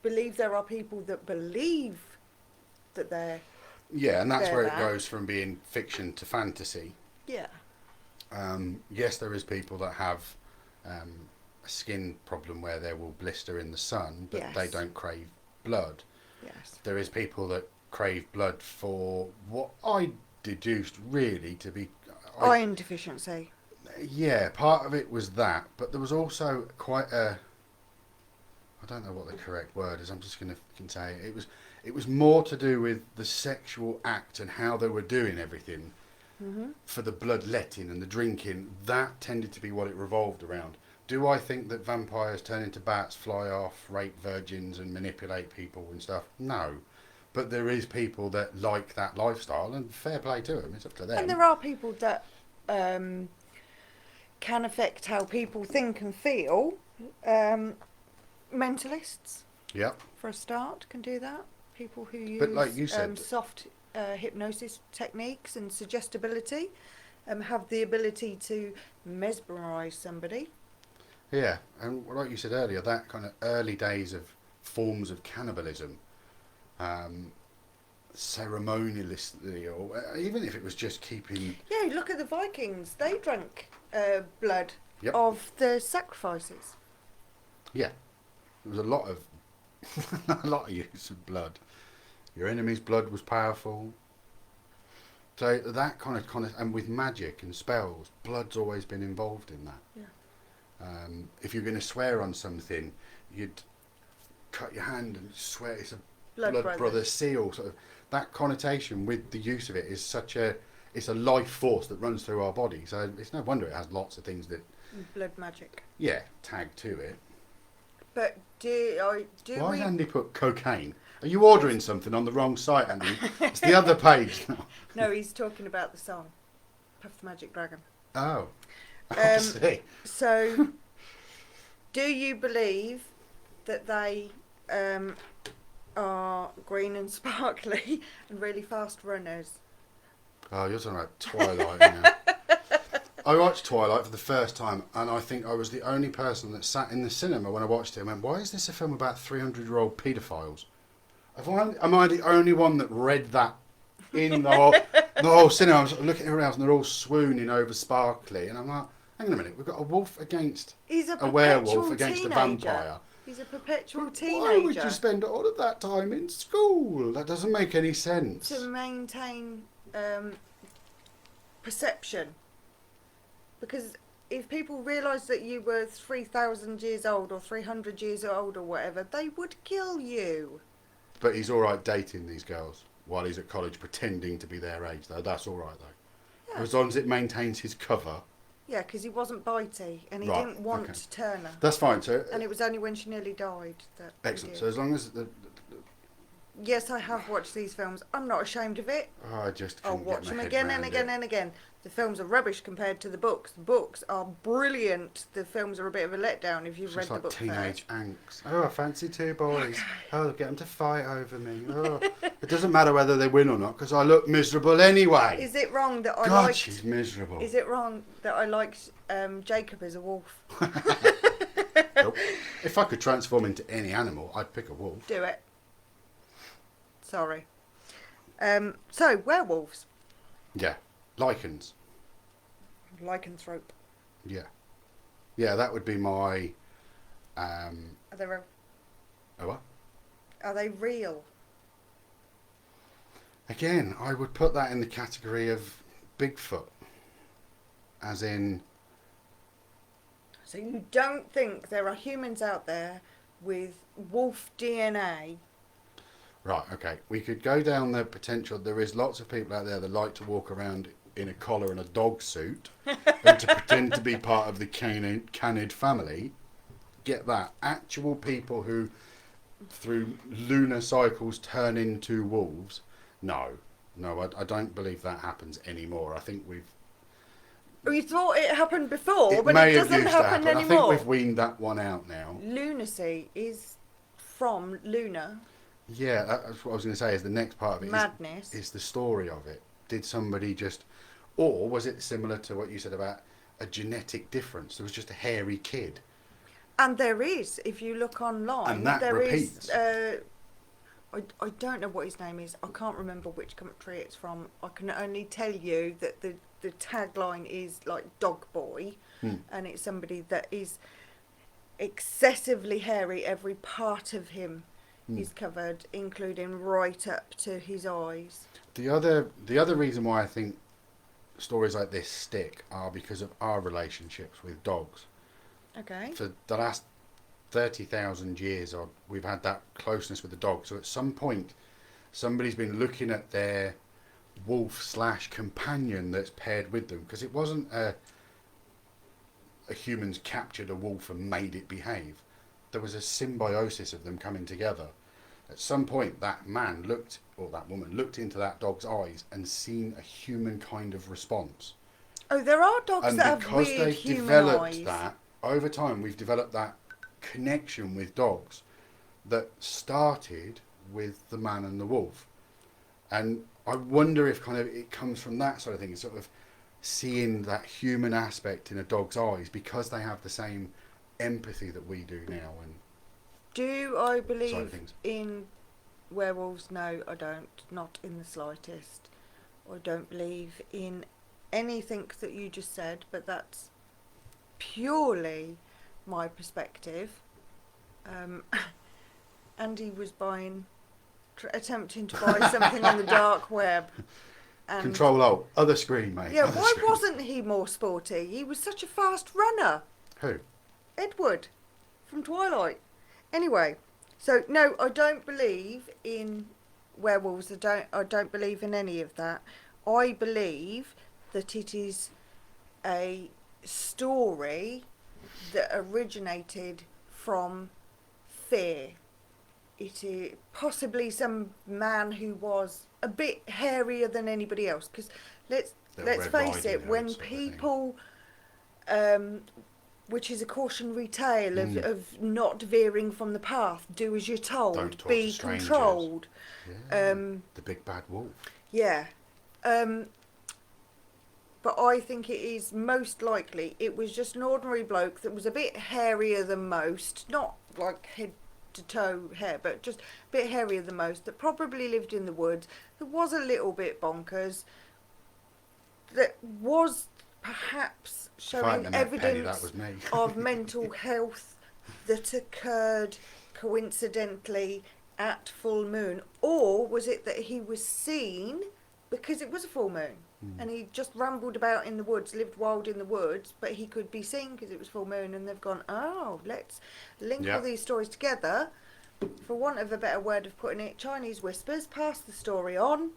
believe there are people that believe that they're... Yeah, and that's where it goes from being fiction to fantasy. Yeah. Yes, there is people that have a skin problem where they will blister in the sun, but they don't crave blood. Yes. There is people that crave blood for what I deduced really to be... iron deficiency. Yeah, part of it was that, but there was also quite a... I don't know what the correct word is. I'm just going to say it was more to do with the sexual act and how they were doing everything for the bloodletting and the drinking. That tended to be what it revolved around. Do I think that vampires turn into bats, fly off, rape virgins and manipulate people and stuff? No. But there is people that like that lifestyle, and fair play to them. It's up to them. And there are people that can affect how people think and feel. Mentalists, yep, for a start, can do that. People who use but like you said, soft hypnosis techniques and suggestibility have the ability to mesmerise somebody. Yeah, and like you said earlier, that kind of early days of forms of cannibalism, ceremoniously, or even if it was just keeping... Yeah, look at the Vikings. They drank blood Yep. of the sacrifices. Yeah, there was a lot of use of blood. Your enemy's blood was powerful. So that kind of, and with magic and spells, blood's always been involved in that. Yeah. If you're going to swear on something, you'd cut your hand and swear it's a blood brother seal. Sort of that connotation with the use of it is it's a life force that runs through our body. So it's no wonder it has lots of things that blood magic. Yeah, tag to it. But do Why we... has Andy put cocaine? Are you ordering something on the wrong site, Andy? It's the other page now. No, he's talking about the song, Puff the Magic Dragon. Oh, I see. So, do you believe that they are green and sparkly and really fast runners? Oh, you're talking about Twilight now. I watched Twilight for the first time, and I think I was the only person that sat in the cinema when I watched it and went, why is this a film about 300-year-old paedophiles? Am I the only one that read that in the whole cinema? I was looking around and they're all swooning over sparkly, and I'm like, hang on a minute, we've got a wolf against a werewolf against a vampire. He's a perpetual teenager. Why would you spend all of that time in school? That doesn't make any sense. To maintain perception. Because if people realised that you were 3,000 years old or 300 years old or whatever, they would kill you. But he's all right dating these girls while he's at college, pretending to be their age, though. That's all right, though. Yeah. As long as it maintains his cover. Yeah, because he wasn't bitey and he didn't want Turner. That's fine. So, and it was only when she nearly died that. Excellent. So as long as yes, I have watched these films. I'm not ashamed of it. Oh, I just I'll watch them again and again and again. The films are rubbish compared to the books. The books are brilliant. The films are a bit of a letdown if you've read the book teenage first. angst. Oh, I fancy two boys. Oh, get them to fight over me. Oh, it doesn't matter whether they win or not because I look miserable anyway. Is it wrong that I God, she's miserable. Is it wrong that I liked Jacob as a wolf? Nope. If I could transform into any animal, I'd pick a wolf. Do it. Sorry. So, werewolves. Yeah. Lichens. Lycanthrope. Yeah. Yeah, that would be my... Are they real? Oh, what? Are they real? Again, I would put that in the category of Bigfoot. As in... So you don't think there are humans out there with wolf DNA? Right, okay. We could go down the potential. There is lots of people out there that like to walk around in a collar and a dog suit and to pretend to be part of the canid family. Get that. Actual people who, through lunar cycles, turn into wolves. No, I don't believe that happens anymore. I think We thought it happened before, but may it have doesn't used to happen happen. anymore. I think we've weaned that one out now. Lunacy is from lunar. Yeah, that's what I was going to say. Is the next part of it madness is the story of it. Did somebody just, or was it similar to what you said about a genetic difference? There was just a hairy kid. And there is, if you look online, and that there repeats. is. I don't know what his name is. I can't remember which country it's from. I can only tell you that the tagline is like dog boy, and it's somebody that is excessively hairy. Every part of him is covered, including right up to his eyes. The other reason why I think stories like this stick are because of our relationships with dogs. Okay. For the last 30,000 years we've had that closeness with the dog. So at some point, somebody's been looking at their wolf/companion that's paired with them, because it wasn't a humans captured a wolf and made it behave. There was a symbiosis of them coming together. At some point, that man looked, or that woman looked into that dog's eyes and seen a human kind of response. Oh, there are dogs and that have weird human eyes. And because they've developed that, over time we've developed that connection with dogs that started with the man and the wolf. And I wonder if kind of it comes from that sort of thing, sort of seeing that human aspect in a dog's eyes, because they have the same empathy that we do now. And do I believe in werewolves? No, I don't. Not in the slightest. I don't believe in anything that you just said, but that's purely my perspective. Andy was attempting to buy something on the dark web. And Control Alt, other screen, mate. Yeah, why wasn't he more sporty? He was such a fast runner. Who? Edward from Twilight. Anyway, so no, I don't believe in werewolves. I don't believe in any of that. I believe that it is a story that originated from fear. It is possibly some man who was a bit hairier than anybody else. Because let's face it, when people, which is a cautionary tale of not veering from the path, do as you're told, be controlled. Yeah, the big bad wolf. Yeah. But I think it is most likely it was just an ordinary bloke that was a bit hairier than most, not like head to toe hair, but just a bit hairier than most, that probably lived in the woods, that was a little bit bonkers, that was perhaps showing evidence of mental health that occurred coincidentally at full moon. Or was it that he was seen because it was a full moon and he just rambled about in the woods, lived wild in the woods, but he could be seen because it was full moon, and they've gone, oh, let's link all these stories together. For want of a better word of putting it, Chinese whispers, pass the story on.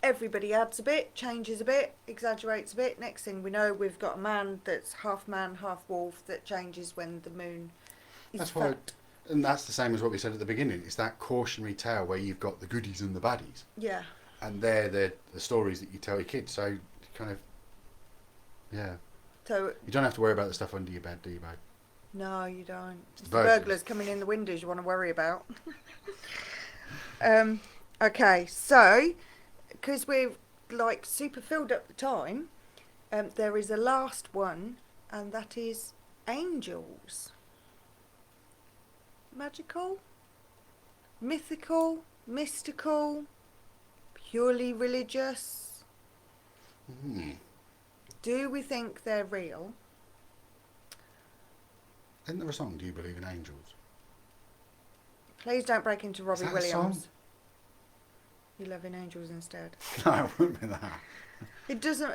Everybody adds a bit, changes a bit, exaggerates a bit. Next thing we know, we've got a man that's half man, half wolf that changes when the moon is fat. And that's the same as what we said at the beginning. It's that cautionary tale where you've got the goodies and the baddies. Yeah. And they're the stories that you tell your kids. So kind of, yeah. So you don't have to worry about the stuff under your bed, do you, babe? No, you don't. It's the burglars coming in the windows you want to worry about. Okay, so because we're like super filled up the time, there is a last one, and that is angels. Magical, mythical, mystical, purely religious. Do we think they're real? Isn't there a song, Do You Believe in Angels? Please don't break into Robbie Williams. Song? You Love in Angels instead. No, it wouldn't be that. It doesn't.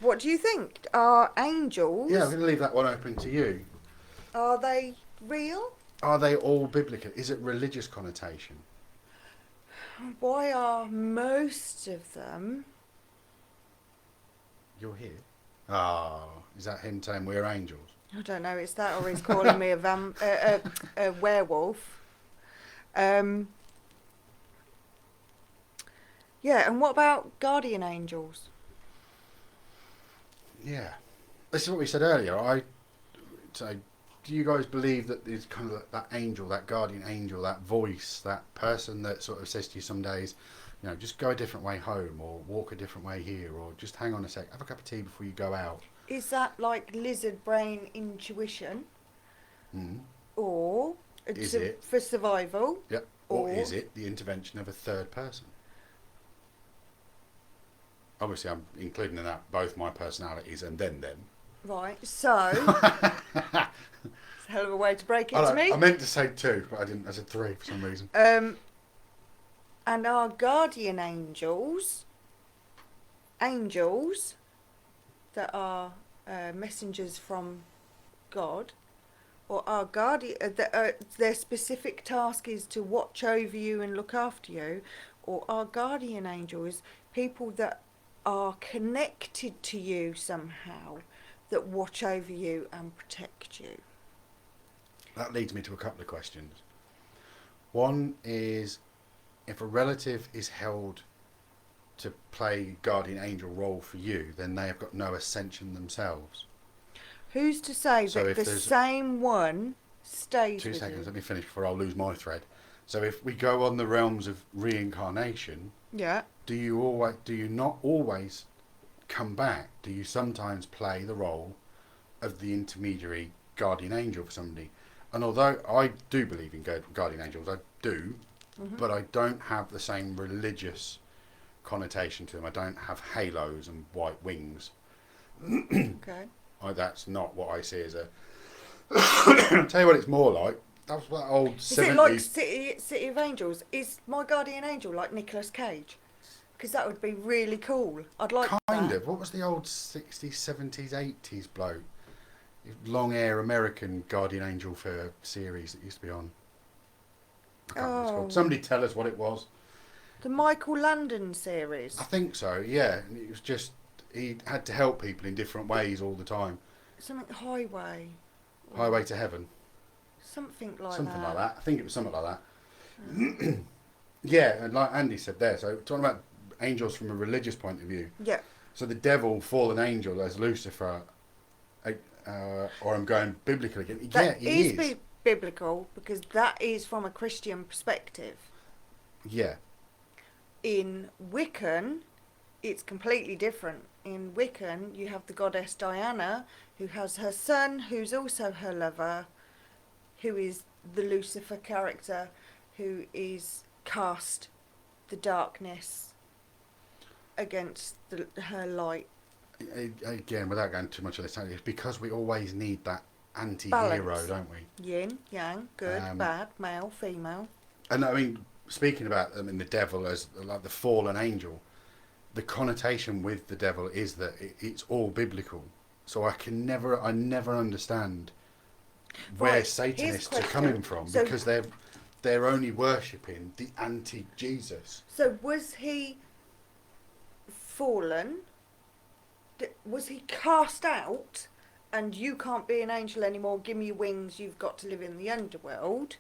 What do you think? Are angels? Yeah, I'm going to leave that one open to you. Are they real? Are they all biblical? Is it religious connotation? Why are most of them? You're here. Oh, is that him saying we're angels? I don't know. It's that, or he's calling me a werewolf. Yeah, and what about guardian angels? Yeah, this is what we said earlier. So, do you guys believe that there's kind of that angel, that guardian angel, that voice, that person that sort of says to you some days, you know, just go a different way home, or walk a different way here, or just hang on a sec, have a cup of tea before you go out? Is that like lizard brain intuition? Or is it for survival? Yep. Or is it the intervention of a third person? Obviously, I'm including in that both my personalities and then them. Right. So, it's a hell of a way to break it to me. I meant to say 2, but I didn't. I said 3 for some reason. And our guardian angels that are messengers from God, or our guardian, their specific task is to watch over you and look after you, or our guardian angels, people that are connected to you somehow, that watch over you and protect you. That leads me to a couple of questions. One is, if a relative is held to play guardian angel role for you, then they have got no ascension themselves. Who's to say So that the same one stays 2 with seconds, you? let me finish before I'll lose my thread. So if we go on the realms of reincarnation, Yeah. do you not always come back? Do you sometimes play the role of the intermediary guardian angel for somebody? And although I do believe in guardian angels, I do, but I don't have the same religious connotation to them. I don't have halos and white wings. Okay. That's not what I see as a... I'll tell you what it's more like. That was that old 70s... Is it like City of Angels? Is my guardian angel like Nicolas Cage? Because that would be really cool. I'd like Kind that. of. What was the old 60s, 70s, 80s bloke? Long hair American guardian angel for series that used to be on. I can't remember what it's called. Somebody tell us what it was. The Michael Landon series. I think so, yeah. And it was just... He had to help people in different ways all the time. Something Highway. Highway to Heaven. Something like Something that. like that. I think it was something like that. Yeah, and like Andy said there, so talking about angels from a religious point of view. Yeah. So the devil, fallen angel, as Lucifer, or I'm going biblical again. That yeah, he is biblical, because that is from a Christian perspective. Yeah. In Wiccan, it's completely different. In Wiccan, you have the goddess Diana, who has her son, who's also her lover, who is the Lucifer character, who is cast the darkness against her light. Again, without going too much of this, it's because we always need that anti-hero, Balance. don't we? Yin, yang, good, bad, male, female. And I mean, speaking about them in the devil as like the fallen angel, the connotation with the devil is that it's all biblical. So I never understand where Satanists are coming from, because they're only worshipping the anti-Jesus. So was he fallen? Was he cast out and you can't be an angel anymore, give me your wings, you've got to live in the underworld?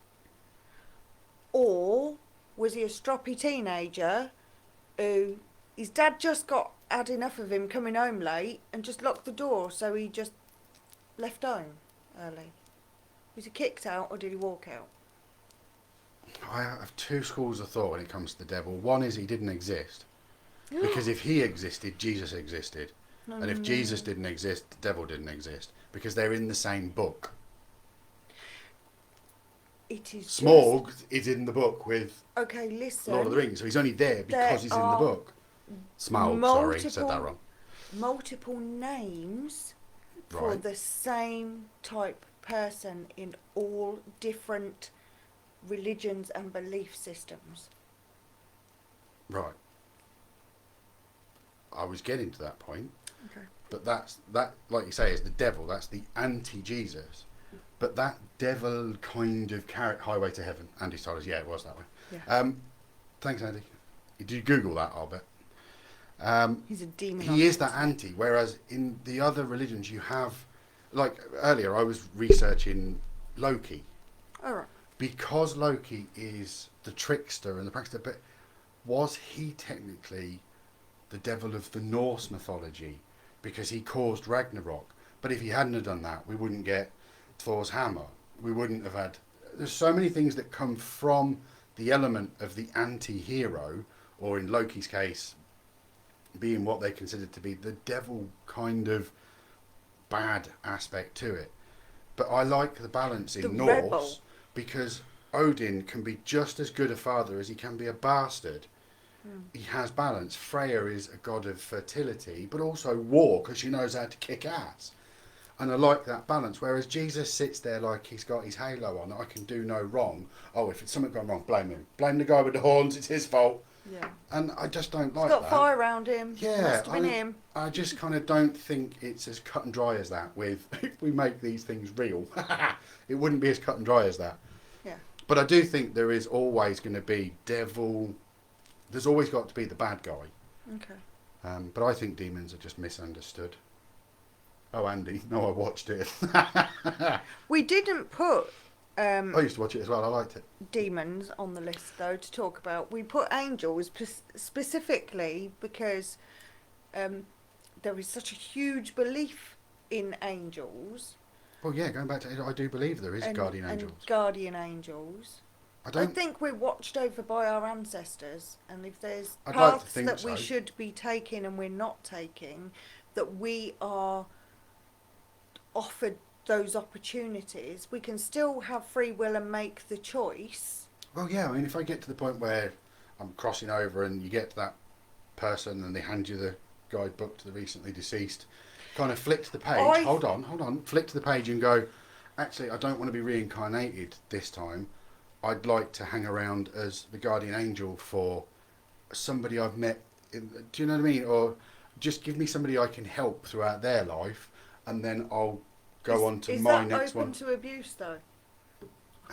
Or was he a stroppy teenager who his dad just had enough of him coming home late and just locked the door, so he just left home early? Was he kicked out or did he walk out? I have two schools of thought when it comes to the devil. One is he didn't exist. Because if he existed, Jesus existed. And if Jesus didn't exist, the devil didn't exist. Because they're in the same book. It is Smaug is in the book with listen, Lord of the Rings, so he's only there because he's in the book. Smaug, sorry, said that wrong. Multiple names for the same type person in all different religions and belief systems. Right. I was getting to that point. Okay. But that, like you say, is the devil. That's the anti-Jesus. But that devil kind of highway to heaven. Andy told us, yeah, it was that way. Yeah. Thanks, Andy. Did you Google that? I'll bet. He's a demon. He is that anti. Whereas in the other religions, you have, like earlier, I was researching Loki. All right. Because Loki is the trickster and the prankster, but was he technically the devil of the Norse mythology? Because he caused Ragnarok. But if he hadn't have done that, we wouldn't get Thor's hammer. We wouldn't have had... There's so many things that come from the element of the anti-hero, or in Loki's case, being what they considered to be the devil kind of bad aspect to it. But I like the balance in Norse, rebel. Because Odin can be just as good a father as he can be a bastard. He has balance. Freya is a god of fertility, but also war, because she knows how to kick ass. And I like that balance. Whereas Jesus sits there like he's got his halo on. I can do no wrong. Oh, if it's something gone wrong, blame him. Blame the guy with the horns. It's his fault. Yeah. And I just don't like He's got that. fire around him. Yeah. Must have been him. I just kind of don't think it's as cut and dry as that with, if we make these things real, it wouldn't be as cut and dry as that. Yeah. But I do think there is always going to be devil. There's always got to be the bad guy. Okay. But I think demons are just misunderstood. Oh, Andy. No, I watched it. We didn't put... I used to watch it as well. I liked it. Demons on the list, though, to talk about. We put angels specifically because there is such a huge belief in angels. Well, yeah, going back to... I do believe there is guardian angels. And guardian angels. I think we're watched over by our ancestors, and if there's paths that we should be taking and we're not taking, that we are offered those opportunities, we can still have free will and make the choice. Well, yeah, I mean, if I get to the point where I'm crossing over and you get to that person and they hand you the guidebook to the recently deceased, kind of flick to the page, hold on, flick to the page and go, actually, I don't want to be reincarnated this time. I'd like to hang around as the guardian angel for somebody I've met. Do you know what I mean? Or just give me somebody I can help throughout their life, and then I'll go on to my next one. Is that open to abuse, though?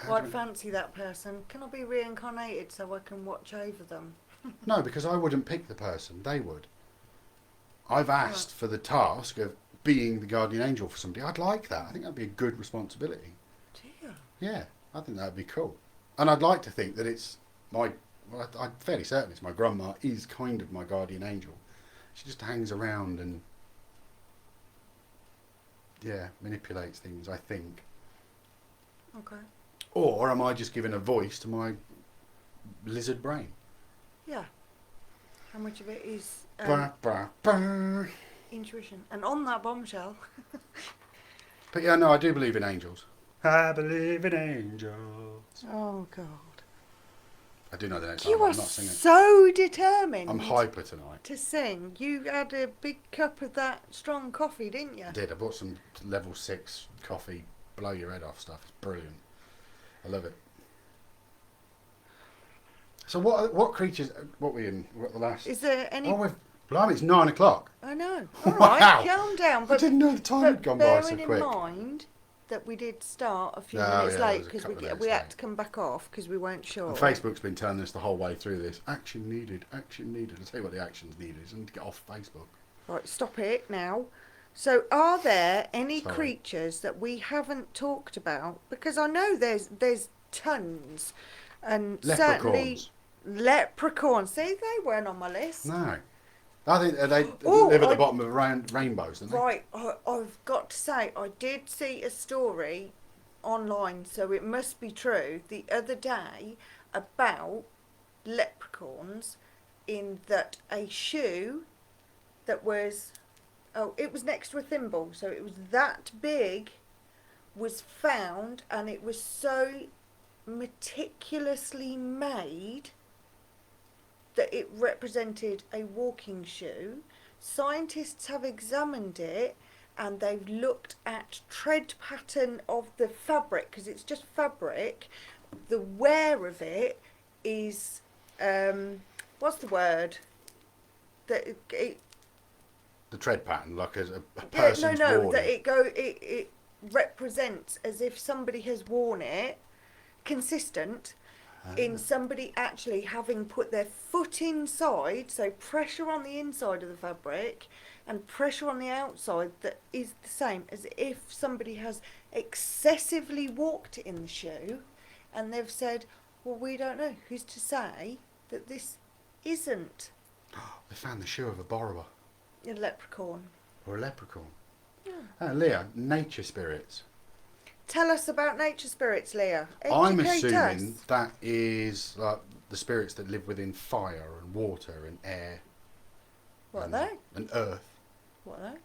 I'd fancy that person. Can I be reincarnated so I can watch over them? No, because I wouldn't pick the person. They would. I've asked for the task of being the guardian angel for somebody. I'd like that. I think that'd be a good responsibility. Dear. Yeah, I think that'd be cool. And I'd like to think that it's I'm fairly certain it's my grandma is kind of my guardian angel. She just hangs around and, yeah, manipulates things, I think. Okay. Or am I just giving a voice to my lizard brain? Yeah. How much of it is intuition? And on that bombshell. But yeah, no, I do believe in angels. I believe in angels. Oh, God. I do know the next You line, are I'm not singing. so determined. I'm hyper tonight. To sing. You had a big cup of that strong coffee, didn't you? I did. I bought some level 6 coffee, blow your head off stuff. It's brilliant. I love it. So what creatures, what we in, what the last... Is there any... Oh, blimey, it's 9 o'clock. I know. All right, calm down. But I didn't know the time had gone by so quick. Bearing in mind that we did start a few minutes late because we had to come back off because we weren't sure. And Facebook's been telling us the whole way through this. Action needed, action needed. I'll tell you what the action's needed is I need to get off Facebook. Right, stop it now. So are there any creatures that we haven't talked about? Because I know there's tons. And certainly leprechauns. See, they weren't on my list. No. I think they live at the bottom of rainbows, don't they? Right, I've got to say, I did see a story online, so it must be true, the other day about leprechauns, in that a shoe that was, it was next to a thimble, so it was that big, was found, and it was so meticulously made that it represented a walking shoe. Scientists have examined it and they've looked at tread pattern of the fabric, because it's just fabric. The wear of it is, what's the word? The tread pattern, like a person's worn that it represents as if somebody has worn it, consistent. In somebody actually having put their foot inside, so pressure on the inside of the fabric and pressure on the outside that is the same as if somebody has excessively walked in the shoe, and they've said, well, we don't know, who's to say that this isn't. They found the shoe of a borrower. A leprechaun. Or a leprechaun. Yeah. Leah, nature spirits. Tell us about nature spirits, Leah. I'm assuming that is like the spirits that live within fire and water and air. What are they? And earth. What are they?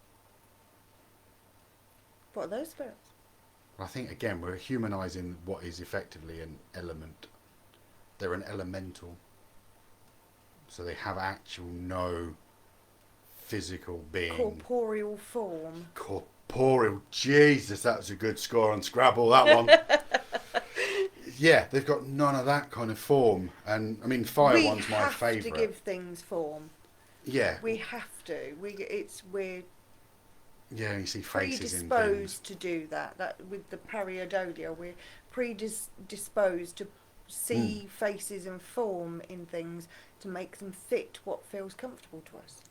What are those spirits? I think, again, we're humanising what is effectively an element. They're an elemental. So they have no physical being. Corporeal form. Corporeal. Jesus, that was a good score on Scrabble, that one. Yeah, they've got none of that kind of form. And I mean, fire one's my favourite. We have to give things form. Yeah. We have to. We're Yeah, you see faces in things. Predisposed to do that. That with the pareidolia, we're predisposed to see faces and form in things to make them fit what feels comfortable to us.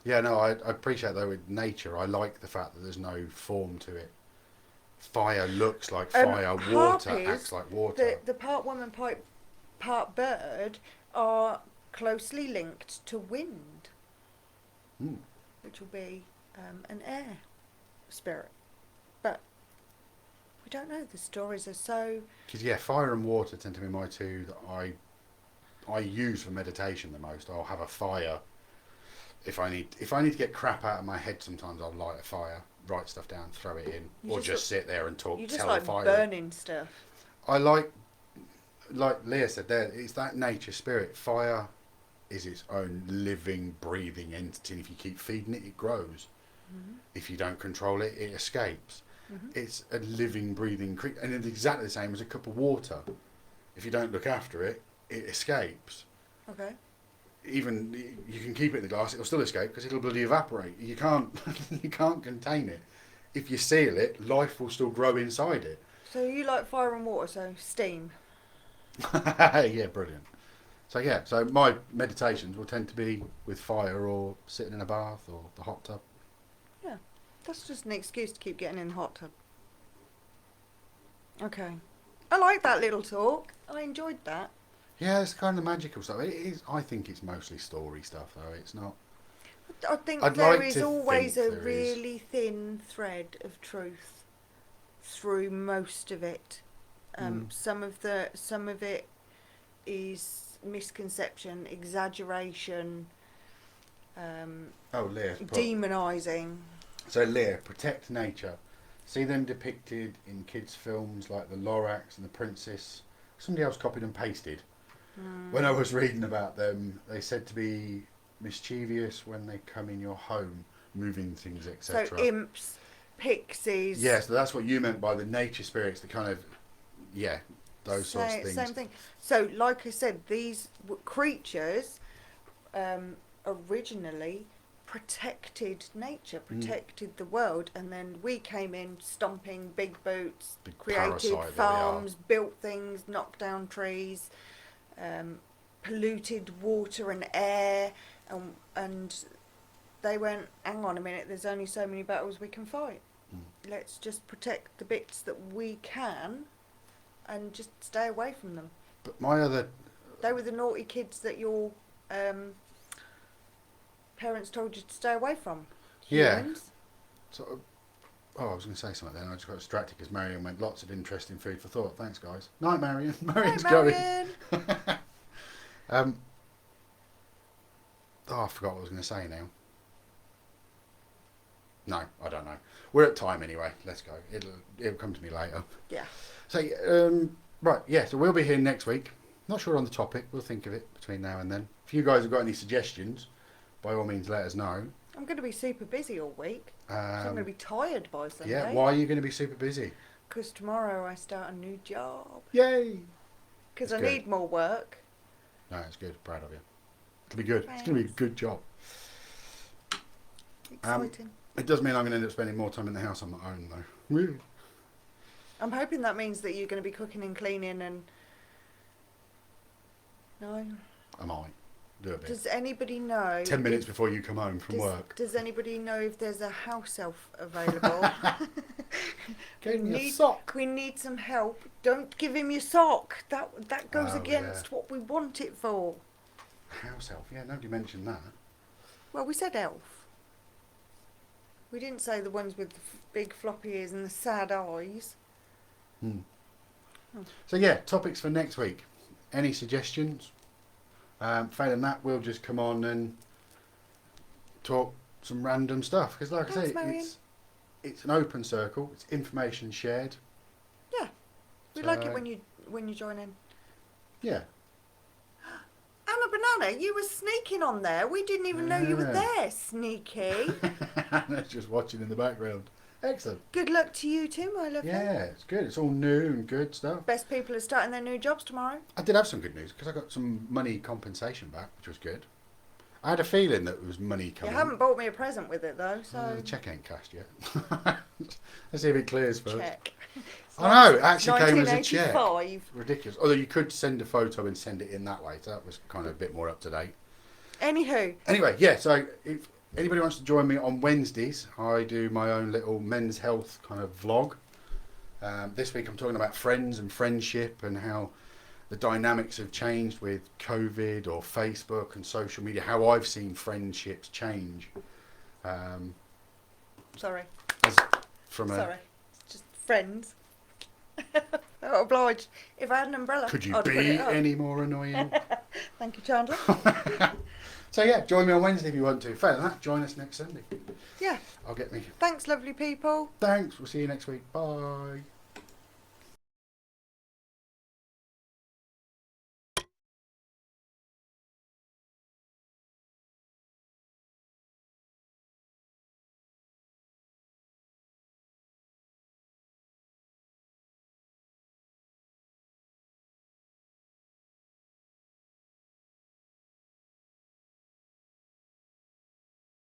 Yeah, no, I appreciate though with nature. I like the fact that there's no form to it. Fire looks like fire, water acts like water. The part woman, part bird are closely linked to wind, which will be an air spirit. But we don't know. The stories are so... Because, yeah, fire and water tend to be my two that I use for meditation the most. I'll have a fire. If I need to get crap out of my head, sometimes I'll light a fire, write stuff down, throw it in, or just sit there and talk. You just like burning stuff. I like Leah said there, it's that nature spirit. Fire is its own living, breathing entity. And if you keep feeding it, it grows. Mm-hmm. If you don't control it, it escapes. Mm-hmm. It's a living, breathing creature, and it's exactly the same as a cup of water. If you don't look after it, it escapes. Okay. Even you can keep it in the glass, it'll still escape because it'll bloody evaporate. You can't contain it. If you seal it, life will still grow inside it. So you like fire and water, so steam. Yeah, brilliant. So my meditations will tend to be with fire or sitting in a bath or the hot tub. Yeah, that's just an excuse to keep getting in the hot tub. Okay, I like that little talk. I enjoyed that. Yeah, it's kind of magical stuff. It is. I think it's mostly story stuff, though. It's not. I think there is always a really thin thread of truth through most of it. Some of it is misconception, exaggeration. Leah. Demonising. So Leah, protect nature. See them depicted in kids' films like The Lorax and The Princess. Somebody else copied and pasted. When I was reading about them, they said to be mischievous when they come in your home, moving things, etc. So imps, pixies. Yeah, so that's what you meant by the nature spirits, the kind of, those sorts of things. Same thing. So, like I said, these creatures originally protected nature, protected the world, and then we came in stomping big boots, created farms, built things, knocked down trees, polluted water and air, and they went, hang on a minute, there's only so many battles we can fight. Let's just protect the bits that we can and just stay away from them. But they were the naughty kids that your parents told you to stay away from. Humans. Yeah. So, I was going to say something then. I just got distracted because Marion went, lots of interesting food for thought. Thanks, guys. Night, Marion. Marion's going. I forgot what I was going to say now. No, I don't know. We're at time anyway. Let's go. It'll come to me later. Yeah. So, right, yeah. So we'll be here next week. Not sure on the topic. We'll think of it between now and then. If you guys have got any suggestions, by all means, let us know. I'm going to be super busy all week. So I'm going to be tired by Sunday. Yeah, why are you going to be super busy? Because tomorrow I start a new job. Yay! Because I need more work. No, it's good. Proud of you. It'll be good. Thanks. It's going to be a good job. Exciting. It does mean I'm going to end up spending more time in the house on my own, though. Really? I'm hoping that means that you're going to be cooking and cleaning and... No? I might. Do a bit. Does anybody know... 10 minutes before you come home from work. Does anybody know if there's a house elf available? Give me a sock. We need some help. Don't give him your sock. That goes against what we want it for. House elf? Yeah, nobody mentioned that. Well, we said elf. We didn't say the ones with the big floppy ears and the sad eyes. So yeah, topics for next week. Any suggestions? Failing that, we'll just come on and talk some random stuff. Because like I say, it's an open circle. It's information shared. Yeah, we like it when you join in. Yeah. Anna Banana, you were sneaking on there. We didn't even know you were there, sneaky. Anna's just watching in the background. Excellent. Good luck to you too, my lovely. Yeah, it's good. It's all new and good stuff. Best people are starting their new jobs tomorrow. I did have some good news because I got some money compensation back, which was good. I had a feeling that it was money coming. You haven't bought me a present with it though, so... The cheque ain't cashed yet. Let's see if it clears first. Check. I know, it actually came as a cheque. Ridiculous. Although you could send a photo and send it in that way, so that was kind of a bit more up to date. Anyway, yeah, so if anybody wants to join me on Wednesdays, I do my own little men's health kind of vlog. This week I'm talking about friends and friendship and how the dynamics have changed with COVID or Facebook and social media, how I've seen friendships change. Sorry. Sorry. Just friends. Not obliged. If I had an umbrella, could you I'd be any more annoying? Thank you, Chandler. So yeah, join me on Wednesday if you want to. Fair than that, join us next Sunday. Yeah. I'll get me. Thanks, lovely people. Thanks. We'll see you next week. Bye.